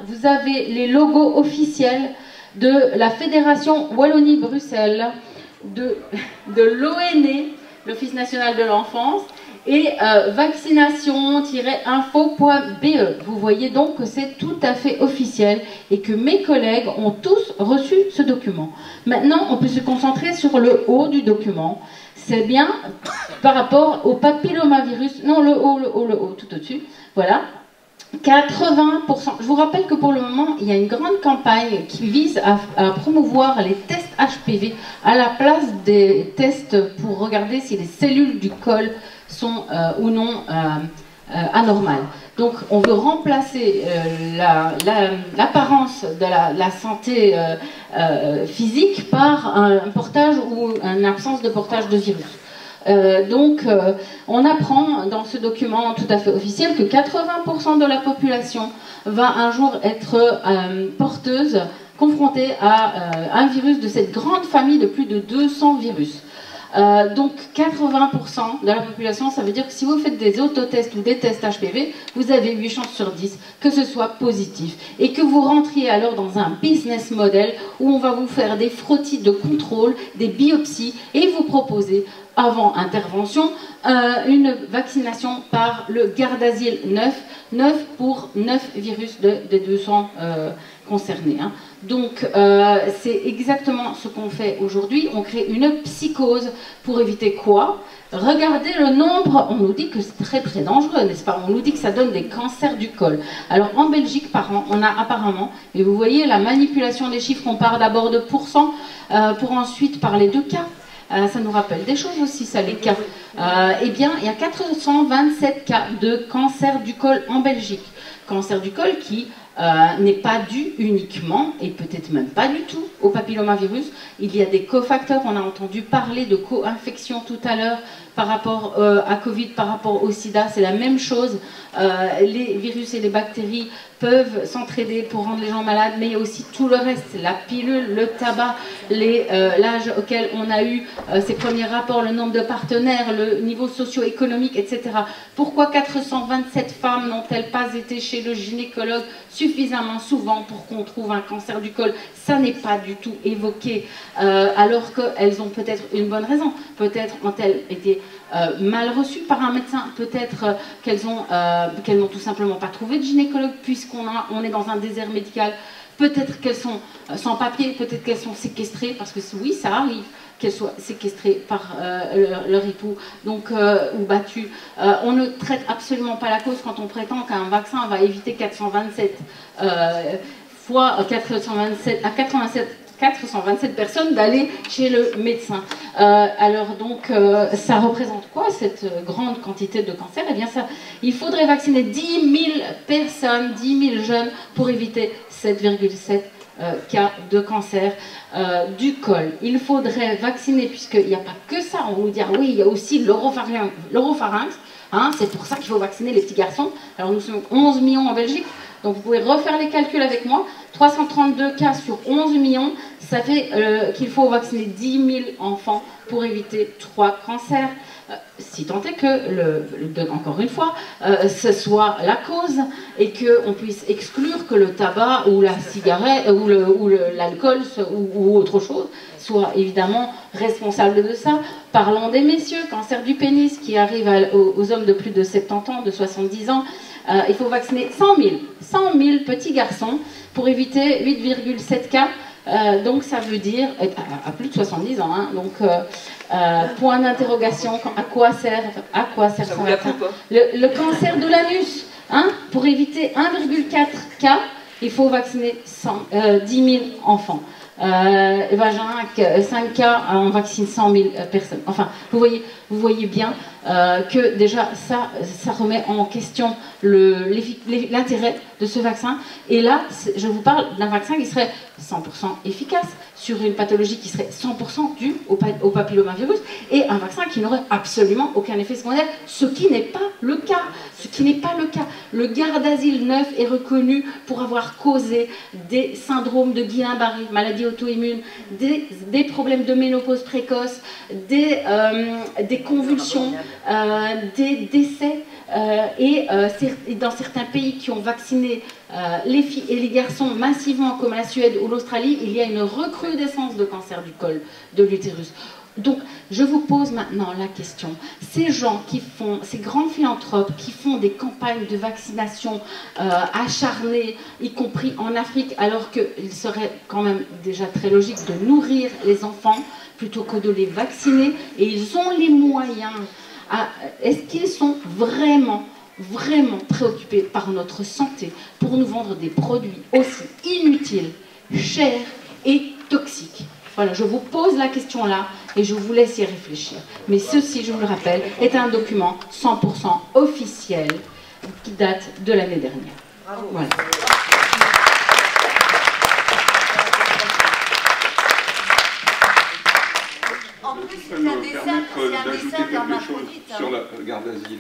vous avez les logos officiels de la Fédération Wallonie-Bruxelles, de l'ONE, l'Office national de l'enfance, et vaccination-info.be. Vous voyez donc que c'est tout à fait officiel et que mes collègues ont tous reçu ce document. Maintenant, on peut se concentrer sur le haut du document. C'est bien par rapport au papillomavirus. Non, le haut, tout au-dessus. Voilà. 80%. Je vous rappelle que pour le moment, il y a une grande campagne qui vise à promouvoir les tests HPV à la place des tests pour regarder si les cellules du col sont ou non anormales. Donc on veut remplacer l'apparence de la santé physique par un portage ou une absence de portage de virus. On apprend dans ce document tout à fait officiel que 80% de la population va un jour être porteuse, confrontée à un virus de cette grande famille de plus de 200 virus. Donc 80% de la population, ça veut dire que si vous faites des autotests ou des tests HPV, vous avez 8 chances sur 10 que ce soit positif. Et que vous rentriez alors dans un business model où on va vous faire des frottis de contrôle, des biopsies et vous proposer avant intervention, une vaccination par le Gardasil 9 pour 9 virus des 200 concernés. Hein. Donc c'est exactement ce qu'on fait aujourd'hui. On crée une psychose pour éviter quoi? Regardez le nombre, on nous dit que c'est très très dangereux, n'est-ce pas? On nous dit que ça donne des cancers du col. Alors en Belgique par an, on a apparemment, et vous voyez la manipulation des chiffres, on part d'abord de pourcents pour ensuite parler de cas. Ça nous rappelle des choses aussi, ça, les cas. Eh bien, il y a 427 cas de cancer du col en Belgique. Cancer du col qui n'est pas dû uniquement, et peut-être même pas du tout, au papillomavirus. Il y a des cofacteurs, on a entendu parler de co-infection tout à l'heure par rapport à Covid, par rapport au sida, c'est la même chose. Les virus et les bactéries peuvent s'entraider pour rendre les gens malades, mais il y a aussi tout le reste, la pilule, le tabac, l'âge auquel on a eu ces premiers rapports, le nombre de partenaires, le niveau socio-économique, etc. Pourquoi 427 femmes n'ont-elles pas été chez le gynécologue suffisamment souvent pour qu'on trouve un cancer du col? Ça n'est pas du tout évoqué, alors qu'elles ont peut-être une bonne raison. Peut-être ont-elles été mal reçues par un médecin, peut-être qu'elles n'ont tout simplement pas trouvé de gynécologue puisqu'on est dans un désert médical, peut-être qu'elles sont sans papier, peut-être qu'elles sont séquestrées, parce que oui, ça arrive qu'elles soient séquestrées par leur époux, donc, ou battues. On ne traite absolument pas la cause quand on prétend qu'un vaccin va éviter 427 fois 427 personnes d'aller chez le médecin. Alors donc, ça représente quoi cette grande quantité de cancer? Eh bien, il faudrait vacciner 10 000 personnes, 10 000 jeunes pour éviter 7,7 cas de cancer du col. Il faudrait vacciner, puisqu'il n'y a pas que ça, on nous dit ah oui, il y a aussi l'oropharynx, hein, c'est pour ça qu'il faut vacciner les petits garçons. Alors nous sommes 11 millions en Belgique, donc vous pouvez refaire les calculs avec moi. 332 cas sur 11 millions, Ça fait qu'il faut vacciner 10 000 enfants pour éviter 3 cancers. Si tant est que, encore une fois, ce soit la cause et qu'on puisse exclure que le tabac ou la cigarette ou l'alcool ou autre chose soit évidemment responsable de ça. Parlons des messieurs, cancer du pénis qui arrive aux hommes de plus de 70 ans, de 70 ans. Il faut vacciner 100 000 petits garçons pour éviter 8,7 cas. Donc ça veut dire, à plus de 70 ans, hein, donc point d'interrogation, à quoi sert ça vous la coupe, hein. Le cancer de l'anus, hein, pour éviter 1,4 cas, il faut vacciner 10 000 enfants. Vagin, 5 cas, on vaccine 100 000 personnes. Enfin, vous voyez bien que déjà ça remet en question l'intérêt de ce vaccin. Et là, je vous parle d'un vaccin qui serait 100% efficace sur une pathologie qui serait 100% due au papillomavirus et un vaccin qui n'aurait absolument aucun effet secondaire, ce qui n'est pas le cas. Le Gardasil 9 est reconnu pour avoir causé des syndromes de Guillain-Barré, maladie auto-immune, des problèmes de ménopause précoce, des convulsions, des décès. Et dans certains pays qui ont vacciné les filles et les garçons massivement, comme la Suède ou l'Australie, il y a une recrudescence de cancer du col de l'utérus. Donc, je vous pose maintenant la question. Ces gens ces grands philanthropes qui font des campagnes de vaccination acharnées, y compris en Afrique, alors qu'il serait quand même déjà très logique de nourrir les enfants plutôt que de les vacciner, et ils ont les moyens. Est-ce qu'ils sont vraiment préoccupés par notre santé pour nous vendre des produits aussi inutiles, chers et toxiques? Voilà, je vous pose la question là et je vous laisse y réfléchir. Mais ceci, je vous le rappelle, est un document 100% officiel qui date de l'année dernière. Bravo. Voilà.
En plus, c'est un dessin d'hermaphrodite.
Sur la Gardasil.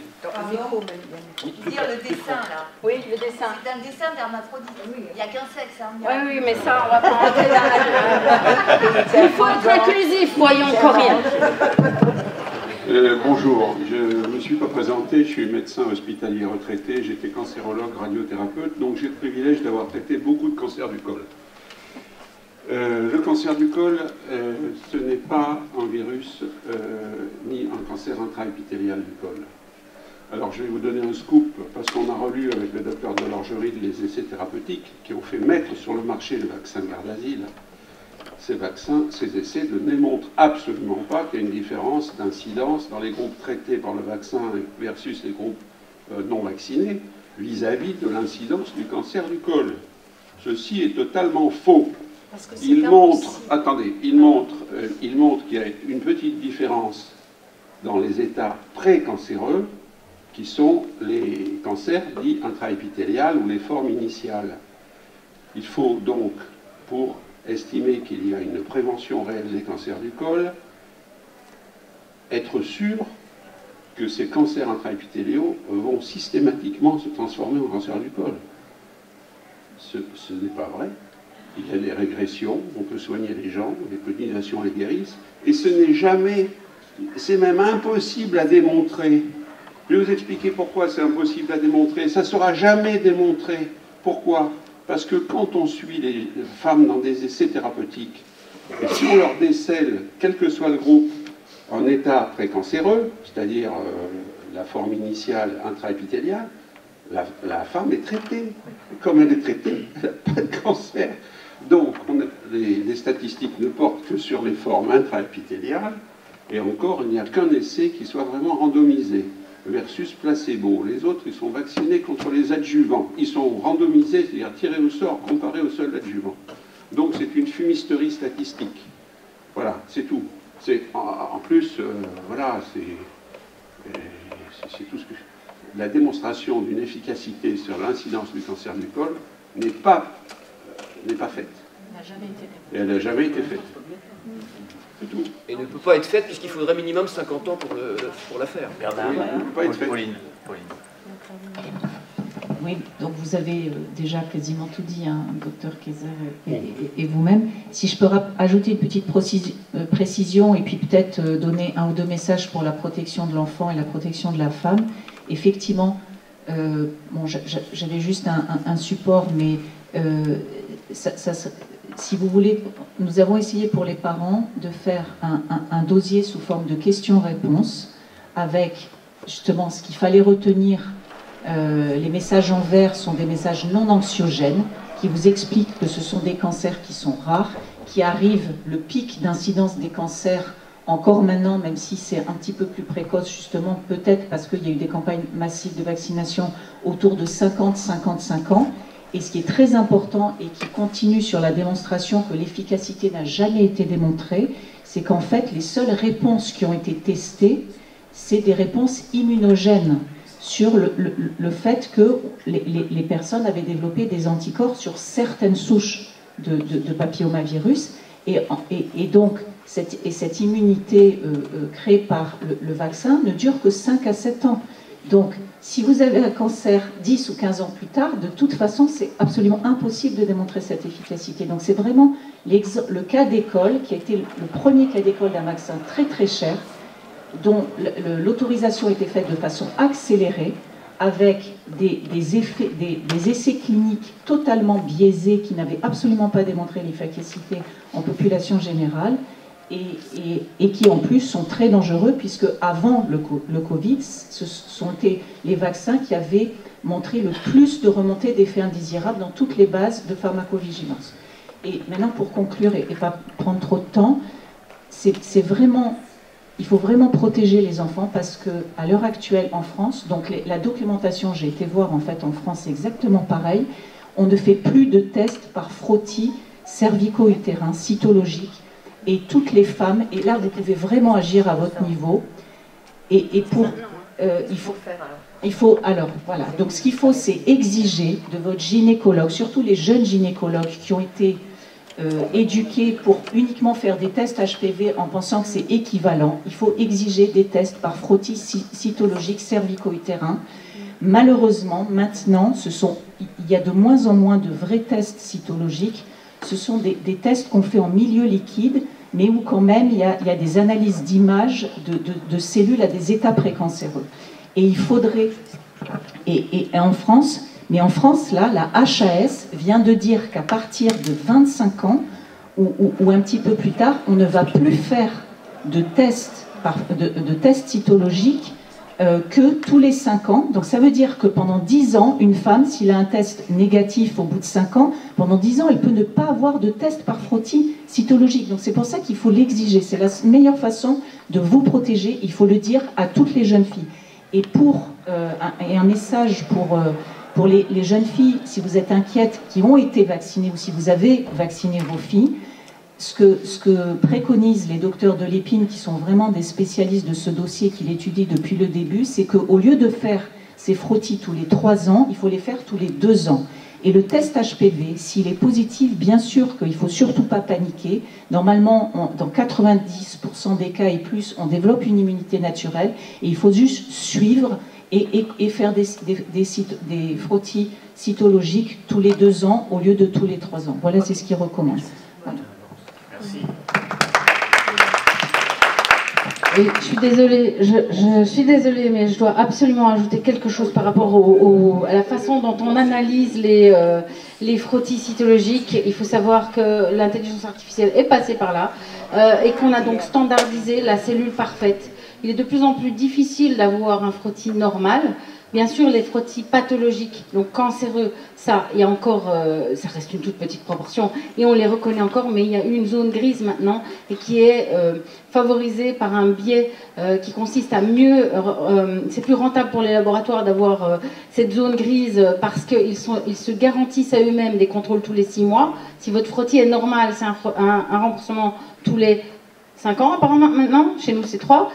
Dire le dessin, là.
Oui, le dessin.
C'est un dessin d'hermaphrodite. Il n'y a qu'un sexe. Hein.
Oui, mais ça, on va pas rentrer dans la... Il faut être inclusif, voyons, Corinne.
Bonjour, je ne me suis pas présenté, je suis médecin hospitalier retraité, j'étais cancérologue, radiothérapeute, donc j'ai le privilège d'avoir traité beaucoup de cancers du col. Le cancer du col, ce n'est pas un virus ni un cancer intraépithélial du col. Alors je vais vous donner un scoop, parce qu'on a relu avec le docteur Delorgerie les essais thérapeutiques qui ont fait mettre sur le marché le vaccin Gardasil. Ces essais ne démontrent absolument pas qu'il y a une différence d'incidence dans les groupes traités par le vaccin versus les groupes non vaccinés vis-à-vis de l'incidence du cancer du col. Ceci est totalement faux. Il montre qu'il y a une petite différence dans les états précancéreux qui sont les cancers dits intraépithéliales ou les formes initiales. Il faut donc, pour estimer qu'il y a une prévention réelle des cancers du col, être sûr que ces cancers intraépithéliaux vont systématiquement se transformer en cancer du col. Ce n'est pas vrai. Il y a des régressions, on peut soigner les gens, les colonisations les guérissent, et ce n'est jamais, c'est même impossible à démontrer. Je vais vous expliquer pourquoi c'est impossible à démontrer. Ça ne sera jamais démontré. Pourquoi? Parce que quand on suit les femmes dans des essais thérapeutiques, et si on leur décèle, quel que soit le groupe, en état précancéreux, c'est-à-dire la forme initiale intraépithéliale, la femme est traitée. Comme elle est traitée, elle n'a pas de cancer. Donc, les statistiques ne portent que sur les formes intraépithéliales, et encore, il n'y a qu'un essai qui soit vraiment randomisé, versus placebo. Les autres, ils sont vaccinés contre les adjuvants. Ils sont randomisés, c'est-à-dire tirés au sort, comparés au seul adjuvant. Donc, c'est une fumisterie statistique. Voilà, c'est tout. En plus, voilà, c'est tout ce que... La démonstration d'une efficacité sur l'incidence du cancer du col n'est pas faite. Elle n'a jamais été faite. C'est tout.
Et ne peut pas être faite puisqu'il faudrait minimum 50 ans pour la faire.
Oui, elle ne peut pas être faite.
Pauline.
Oui, donc vous avez déjà quasiment tout dit, hein, docteur Kayser et vous-même. Si je peux ajouter une petite précision et puis peut-être donner un ou deux messages pour la protection de l'enfant et la protection de la femme. Effectivement, bon, j'avais juste un support, mais si vous voulez, nous avons essayé pour les parents de faire un dossier sous forme de questions-réponses avec justement ce qu'il fallait retenir. Les messages en vert sont des messages non anxiogènes qui vous expliquent que ce sont des cancers qui sont rares, qui arrivent, le pic d'incidence des cancers encore maintenant, même si c'est un petit peu plus précoce justement, peut-être parce qu'il y a eu des campagnes massives de vaccination autour de 50-55 ans. Et ce qui est très important et qui continue sur la démonstration que l'efficacité n'a jamais été démontrée, c'est qu'en fait les seules réponses qui ont été testées, c'est des réponses immunogènes sur le fait que les personnes avaient développé des anticorps sur certaines souches de papillomavirus. Et donc, cette immunité créée par le vaccin ne dure que 5 à 7 ans. Donc, si vous avez un cancer 10 ou 15 ans plus tard, de toute façon, c'est absolument impossible de démontrer cette efficacité. Donc, c'est vraiment le cas d'école qui a été le premier cas d'école d'un vaccin très très cher, dont l'autorisation a été faite de façon accélérée, avec des essais cliniques totalement biaisés qui n'avaient absolument pas démontré l'efficacité en population générale et qui en plus sont très dangereux puisque avant le Covid, ce sont les vaccins qui avaient montré le plus de remontées d'effets indésirables dans toutes les bases de pharmacovigilance. Et maintenant pour conclure et pas prendre trop de temps, c'est vraiment... Il faut vraiment protéger les enfants parce qu'à l'heure actuelle en France, donc la documentation, j'ai été voir en fait en France, c'est exactement pareil, on ne fait plus de tests par frottis cervico-utérin, cytologique, et toutes les femmes, et là vous pouvez vraiment agir à votre niveau, et pour... il faut alors, voilà, donc ce qu'il faut c'est exiger de votre gynécologue, surtout les jeunes gynécologues qui ont été... éduqués pour uniquement faire des tests HPV en pensant que c'est équivalent. Il faut exiger des tests par frottis cytologique cervico-utérin. Malheureusement, maintenant, il y a de moins en moins de vrais tests cytologiques. Ce sont des tests qu'on fait en milieu liquide, mais où quand même il y a des analyses d'images de cellules à des états précancéreux. Et il faudrait... Et en France... Mais en France, là, la HAS vient de dire qu'à partir de 25 ans, ou un petit peu plus tard, on ne va plus faire de tests cytologiques que tous les 5 ans. Donc ça veut dire que pendant 10 ans, une femme, s'il a un test négatif au bout de 5 ans, pendant 10 ans, elle peut ne pas avoir de test par frottis cytologique. Donc c'est pour ça qu'il faut l'exiger. C'est la meilleure façon de vous protéger. Il faut le dire à toutes les jeunes filles. Et un message pour les jeunes filles, si vous êtes inquiètes, qui ont été vaccinées ou si vous avez vacciné vos filles, ce que préconisent les docteurs de l'épine, qui sont vraiment des spécialistes de ce dossier, qui l'étudient depuis le début, c'est qu'au lieu de faire ces frottis tous les 3 ans, il faut les faire tous les 2 ans. Et le test HPV, s'il est positif, bien sûr qu'il ne faut surtout pas paniquer. Normalement, dans 90% des cas et plus, on développe une immunité naturelle et il faut juste suivre et faire des frottis cytologiques tous les 2 ans au lieu de tous les 3 ans. Voilà, c'est ce qu'ils recommandent. Voilà.
Merci.
Oui, je suis désolée, mais je dois absolument ajouter quelque chose par rapport à la façon dont on analyse les frottis cytologiques. Il faut savoir que l'intelligence artificielle est passée par là et qu'on a donc standardisé la cellule parfaite. Il est de plus en plus difficile d'avoir un frottis normal. Bien sûr, les frottis pathologiques, donc cancéreux, ça, il y a encore, ça reste une toute petite proportion, et on les reconnaît encore, mais il y a une zone grise maintenant, et qui est favorisée par un biais qui consiste à mieux, c'est plus rentable pour les laboratoires d'avoir cette zone grise, parce qu'ils se garantissent à eux-mêmes des contrôles tous les 6 mois. Si votre frottis est normal, c'est un remboursement tous les 5 ans apparemment maintenant, chez nous c'est 3,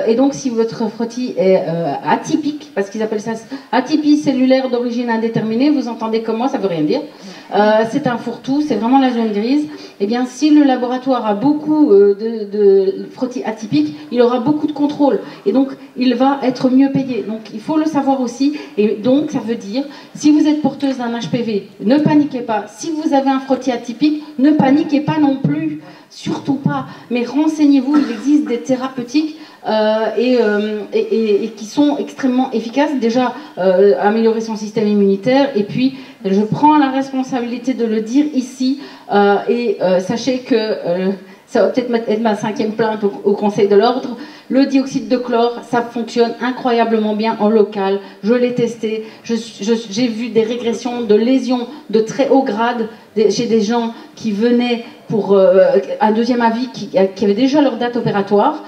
et donc si votre frottis est atypique, parce qu'ils appellent ça atypie cellulaire d'origine indéterminée, vous entendez comme moi, ça veut rien dire, c'est un fourre-tout, c'est vraiment la zone grise. Eh bien, si le laboratoire a beaucoup de frottis atypiques, il aura beaucoup de contrôle. Et donc, il va être mieux payé. Donc, il faut le savoir aussi. Et donc, ça veut dire, si vous êtes porteuse d'un HPV, ne paniquez pas. Si vous avez un frottis atypique, ne paniquez pas non plus. Surtout pas. Mais renseignez-vous, il existe des thérapeutiques et qui sont extrêmement efficaces. Déjà, améliorer son système immunitaire. Et puis, je prends la responsabilité de le dire ici. Sachez que ça va peut-être être ma 5e plainte au Conseil de l'Ordre. Le dioxyde de chlore, ça fonctionne incroyablement bien en local. Je l'ai testé. J'ai vu des régressions de lésions de très haut grade chez des gens qui venaient pour un deuxième avis, qui avaient déjà leur date opératoire.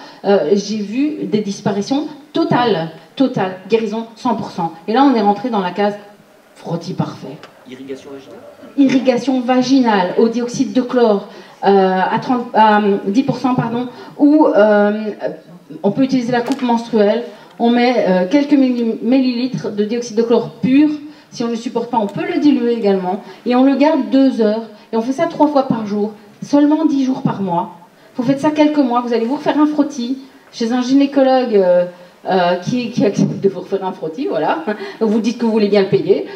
J'ai vu des disparitions totales, guérison 100%. Et là, on est rentré dans la case frottis parfait.
Irrigation vaginale ?
Irrigation vaginale au dioxyde de chlore à 10%, pardon, ou on peut utiliser la coupe menstruelle. On met quelques millilitres de dioxyde de chlore pur. Si on ne le supporte pas, on peut le diluer également. Et on le garde 2 heures. Et on fait ça 3 fois par jour, seulement 10 jours par mois. Vous faites ça quelques mois, vous allez vous refaire un frottis chez un gynécologue qui accepte de vous refaire un frottis, voilà. Vous dites que vous voulez bien le payer,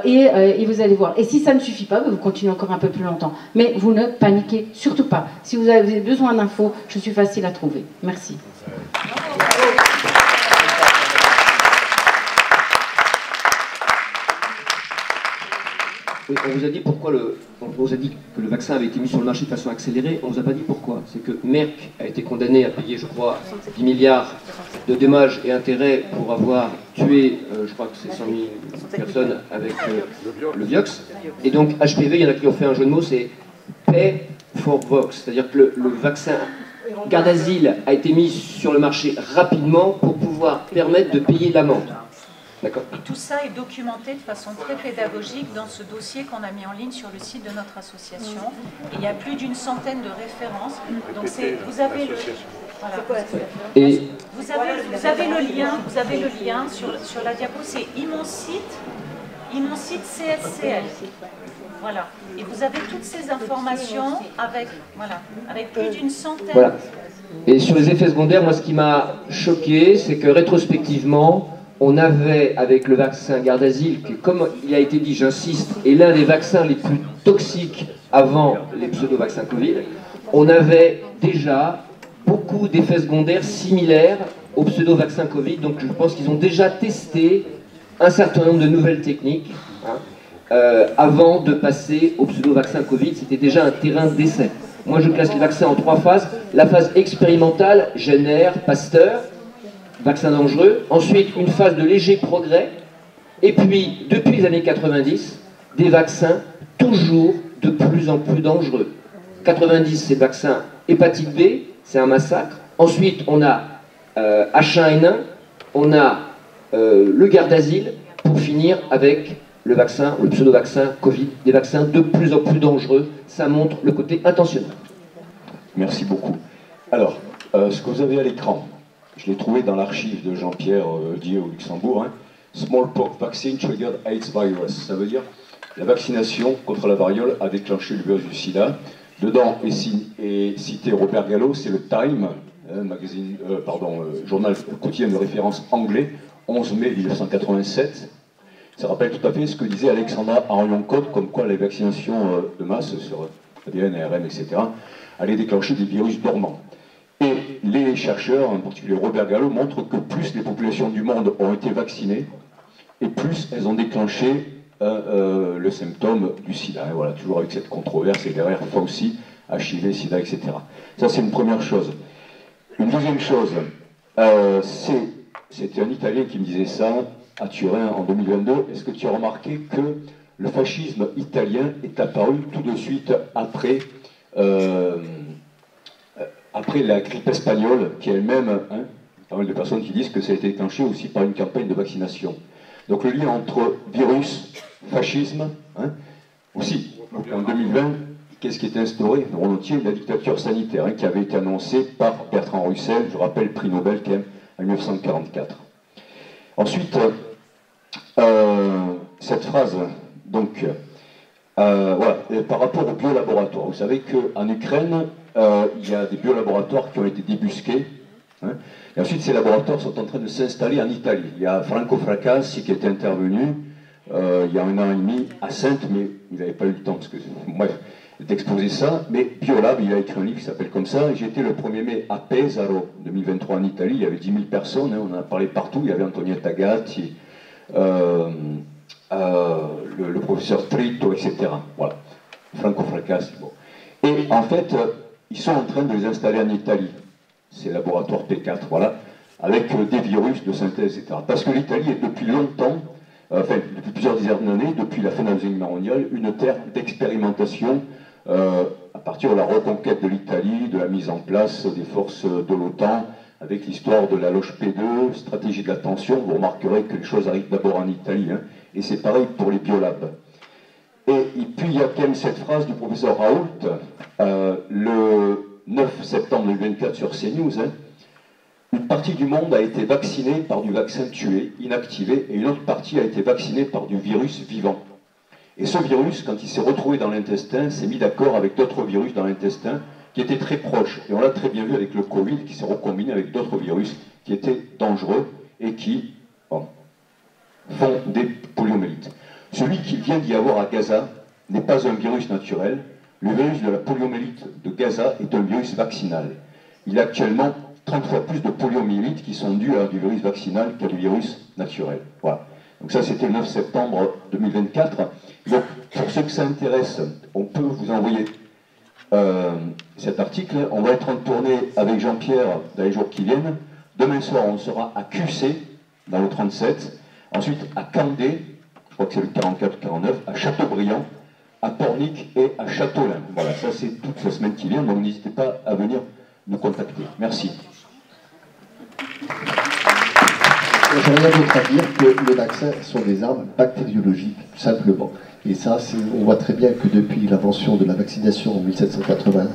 et vous allez voir. Et si ça ne suffit pas, vous continuez encore un peu plus longtemps. Mais vous ne paniquez surtout pas. Si vous avez besoin d'infos, je suis facile à trouver. Merci.
Oui, on vous a dit pourquoi on vous a dit que le vaccin avait été mis sur le marché de façon accélérée. On ne vous a pas dit pourquoi. C'est que Merck a été condamné à payer, je crois, 10 milliards de dommages et intérêts pour avoir tué, je crois que c'est 100 000 personnes avec le Vioxx. Et donc HPV, il y en a qui ont fait un jeu de mots, c'est Pay for Vox. C'est-à-dire que le vaccin Gardasil a été mis sur le marché rapidement pour pouvoir permettre de payer l'amende. D'accord.
Et tout ça est documenté de façon très pédagogique dans ce dossier qu'on a mis en ligne sur le site de notre association. Et il y a plus d'100 de références. Donc vous avez le, voilà.
Et
vous avez le lien sur la diapo, c'est Immunsite CSCL. Voilà. Et vous avez toutes ces informations avec plus d'100.
Voilà. Et sur les effets secondaires, moi ce qui m'a choqué, c'est que rétrospectivement, on avait, avec le vaccin Gardasil, qui, comme il a été dit, j'insiste, est l'un des vaccins les plus toxiques avant les pseudo-vaccins Covid, on avait déjà beaucoup d'effets secondaires similaires aux pseudo-vaccins Covid. Donc je pense qu'ils ont déjà testé un certain nombre de nouvelles techniques avant de passer au pseudo-vaccin Covid. C'était déjà un terrain d'essai. Moi je classe les vaccins en 3 phases. La phase expérimentale, Jenner, Pasteur, vaccin dangereux, ensuite une phase de léger progrès, et puis, depuis les années 90, des vaccins toujours de plus en plus dangereux. 90, c'est le vaccin hépatite B, c'est un massacre. Ensuite, on a H1N1, on a le Gardasil, pour finir avec le vaccin, le pseudo-vaccin Covid, des vaccins de plus en plus dangereux. Ça montre le côté intentionnel.
Merci beaucoup. Alors, ce que vous avez à l'écran, je l'ai trouvé dans l'archive de Jean-Pierre Dieu au Luxembourg. Hein. Smallpox vaccine triggered AIDS virus. Ça veut dire la vaccination contre la variole a déclenché le virus du sida. Dedans est cité Robert Gallo, c'est le Time, journal quotidien de référence anglais, 11 mai 1987. Ça rappelle tout à fait ce que disait Alexandra Arion-Cotte, comme quoi les vaccinations de masse sur ADN, ARN, etc., allaient déclencher des virus dormants. Et les chercheurs, en particulier Robert Gallo, montrent que plus les populations du monde ont été vaccinées, et plus elles ont déclenché le symptôme du sida. Et voilà, toujours avec cette controverse, et derrière Fauci, HIV, sida, etc. Ça, c'est une première chose. Une deuxième chose, c'était un Italien qui me disait ça à Turin en 2022. Est-ce que tu as remarqué que le fascisme italien est apparu tout de suite après la grippe espagnole, qui elle-même, pas mal de personnes qui disent que ça a été déclenché aussi par une campagne de vaccination. Donc le lien entre virus, fascisme, aussi. Donc en 2020, qu'est-ce qui est instauré dans le monde entier? La dictature sanitaire, qui avait été annoncée par Bertrand Russell, je rappelle, prix Nobel quand même, en 1944. Ensuite, cette phrase, donc, Voilà. Et par rapport aux biolaboratoires, vous savez qu'en Ukraine, il y a des biolaboratoires qui ont été débusqués. Hein, et ensuite, ces laboratoires sont en train de s'installer en Italie. Il y a Franco Fracassi qui est intervenu il y a 1 an et demi à Saintes, mais il n'avait pas eu le temps, parce que, bref, d'exposer ça. Mais Biolab, il a écrit un livre qui s'appelle comme ça. J'étais le 1er mai à Pesaro, 2023 en Italie. Il y avait 10 000 personnes, hein, on en a parlé partout. Il y avait Antonietta Gatti, le professeur Tritto, etc. Voilà. Franco Fracassi. Bon. Et en fait, ils sont en train de les installer en Italie, ces laboratoires P4, voilà, avec des virus de synthèse, etc. Parce que l'Italie est depuis longtemps, enfin, depuis plusieurs dizaines d'années, depuis la fin de la Deuxième Guerre mondiale, une terre d'expérimentation à partir de la reconquête de l'Italie, de la mise en place des forces de l'OTAN, avec l'histoire de la loge P2, stratégie de la tension. Vous remarquerez que les choses arrivent d'abord en Italie, hein, et c'est pareil pour les biolabs. Et puis il y a quand même cette phrase du professeur Raoult, le 9 septembre 2024 sur CNews, hein, une partie du monde a été vaccinée par du vaccin tué, inactivé, et une autre partie a été vaccinée par du virus vivant. Et ce virus, quand il s'est retrouvé dans l'intestin, s'est mis d'accord avec d'autres virus dans l'intestin qui étaient très proches. Et on l'a très bien vu avec le Covid, qui s'est recombiné avec d'autres virus qui étaient dangereux et qui font des poliomyélites. Celui qui vient d'y avoir à Gaza n'est pas un virus naturel. Le virus de la poliomyélite de Gaza est un virus vaccinal. Il y a actuellement 30 fois plus de poliomyélites qui sont dues à du virus vaccinal qu'à du virus naturel. Voilà. Donc ça, c'était le 9 septembre 2024. Donc, pour ceux que ça intéresse, on peut vous envoyer cet article. On va être en tournée avec Jean-Pierre dans les jours qui viennent. Demain soir, on sera à QC, dans le 37. Ensuite, à Candé, je crois que c'est le 44-49, à Châteaubriand, à Pornic et à Châteaulin. Voilà, ça c'est toute la semaine qui vient, donc n'hésitez pas à venir nous contacter. Merci.
J'ai rien d'autre à dire que les vaccins sont des armes bactériologiques, tout simplement. Et ça, on voit très bien que depuis l'invention de la vaccination en 1789,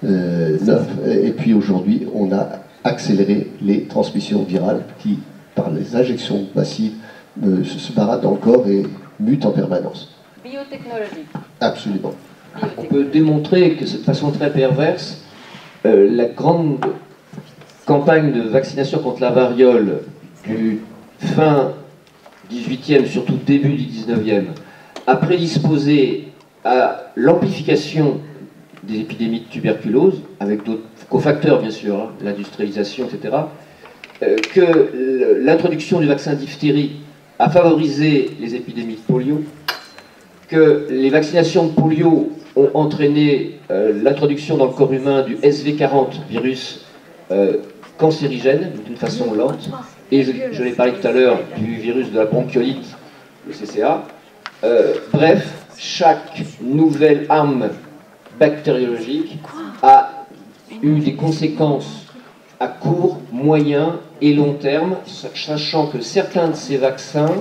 et puis aujourd'hui, on a accéléré les transmissions virales qui, par les injections massives, se baradent dans le corps et mutent en permanence.
Biotechnologie.
Absolument.
On peut démontrer que de façon très perverse, la grande campagne de vaccination contre la variole du fin 18e, surtout début du 19e, a prédisposé à l'amplification des épidémies de tuberculose, avec d'autres cofacteurs bien sûr, hein, l'industrialisation, etc., que l'introduction du vaccin diphtérie a favorisé les épidémies de polio, que les vaccinations de polio ont entraîné l'introduction dans le corps humain du SV40, virus cancérigène, d'une façon lente, et je l'ai parlé tout à l'heure du virus de la bronchiolite, le CCA. Bref, chaque nouvelle arme bactériologique a eu des conséquences à court, moyen et long terme, sachant que certains de ces vaccins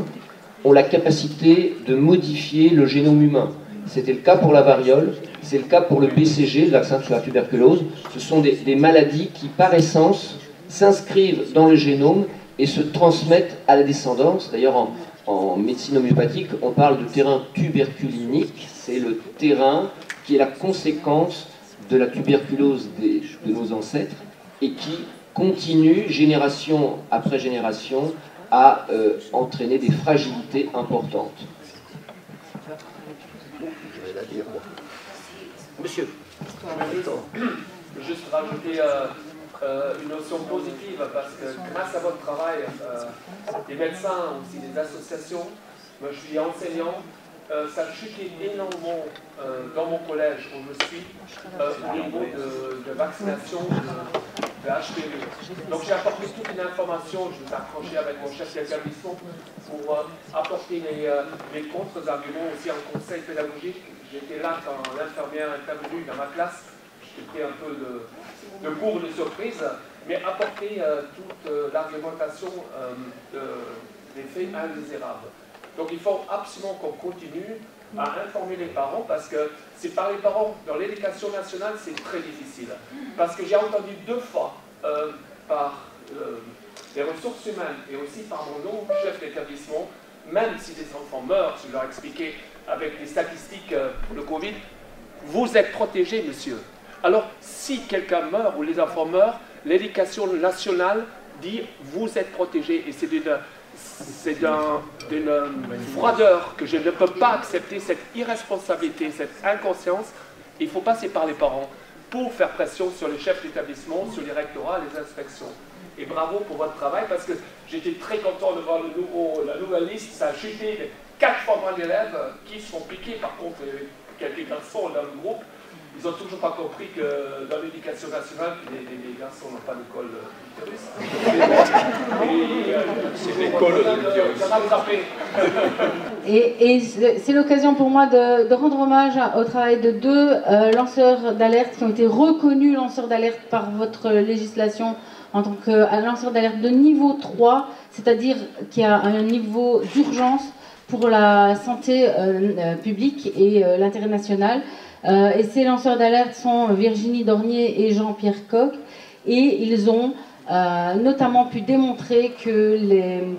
ont la capacité de modifier le génome humain. C'était le cas pour la variole, c'est le cas pour le BCG, le vaccin sur la tuberculose. Ce sont des maladies qui, par essence, s'inscrivent dans le génome et se transmettent à la descendance. D'ailleurs, en médecine homéopathique, on parle de terrain tuberculinique. C'est le terrain qui est la conséquence de la tuberculose de nos ancêtres et qui continue, génération après génération, à entraîner des fragilités importantes.
Monsieur. Juste rajouter une notion positive, parce que grâce à votre travail, des médecins, aussi des associations, moi je suis enseignant, ça a chuté énormément dans mon collège où je suis au niveau de vaccination de HPV. Donc j'ai apporté toute une information, je vous ai accroché avec mon chef d'établissement pour apporter les contre-arguments, aussi en conseil pédagogique. J'étais là quand l'infirmière est intervenue dans ma classe, j'étais un peu de cours de surprise, mais apporter toute l'argumentation des faits indésirables. Donc il faut absolument qu'on continue à informer les parents, parce que c'est par les parents, dans l'éducation nationale, c'est très difficile. Parce que j'ai entendu 2 fois par les ressources humaines et aussi par mon chef d'établissement, même si des enfants meurent, je leur expliquais avec les statistiques pour le Covid, vous êtes protégé, monsieur. Alors, si quelqu'un meurt ou les enfants meurent, l'éducation nationale dit vous êtes protégé. Et c'est d'une froideur que je ne peux pas accepter, cette irresponsabilité, cette inconscience. Il faut passer par les parents pour faire pression sur les chefs d'établissement, sur les rectorats, les inspections. Et bravo pour votre travail, parce que j'étais très content de voir la nouvelle liste. Ça a chuté 4 fois moins d'élèves qui se font piquer. Par contre, quelques garçons dans le groupe, ils n'ont toujours pas compris que dans l'éducation nationale, les garçons n'ont pas d'école d'utérus.
C'est l'école de
rattraper.
Et c'est l'occasion pour moi de rendre hommage au travail de 2 lanceurs d'alerte qui ont été reconnus lanceurs d'alerte par votre législation en tant que lanceur d'alerte de niveau 3, c'est-à-dire qu'il y a un niveau d'urgence pour la santé publique et l'intérêt national. Et ces lanceurs d'alerte sont Virginie Dornier et Jean-Pierre Coq, et ils ont notamment pu démontrer que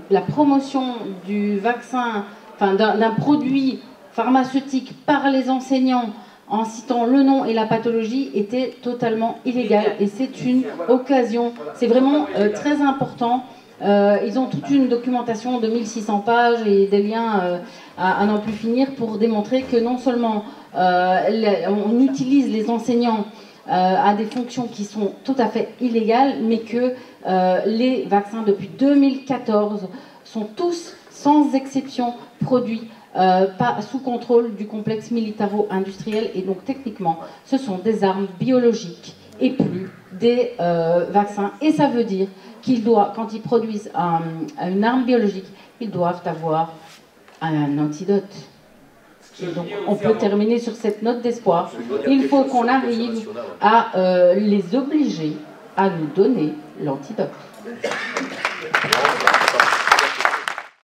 la promotion du vaccin, enfin d'un produit pharmaceutique par les enseignants en citant le nom et la pathologie était totalement illégale. Et c'est une occasion, c'est vraiment très important. Ils ont toute une documentation de 1600 pages et des liens à n'en plus finir pour démontrer que non seulement on utilise les enseignants à des fonctions qui sont tout à fait illégales, mais que les vaccins depuis 2014 sont tous, sans exception, produits pas sous contrôle du complexe militaro-industriel, et donc techniquement ce sont des armes biologiques et plus des vaccins, et ça veut dire qu'ils doivent, quand ils produisent une arme biologique, ils doivent avoir un antidote. Et donc on peut terminer sur cette note d'espoir. Il faut qu'on arrive à les obliger à nous donner l'antidote.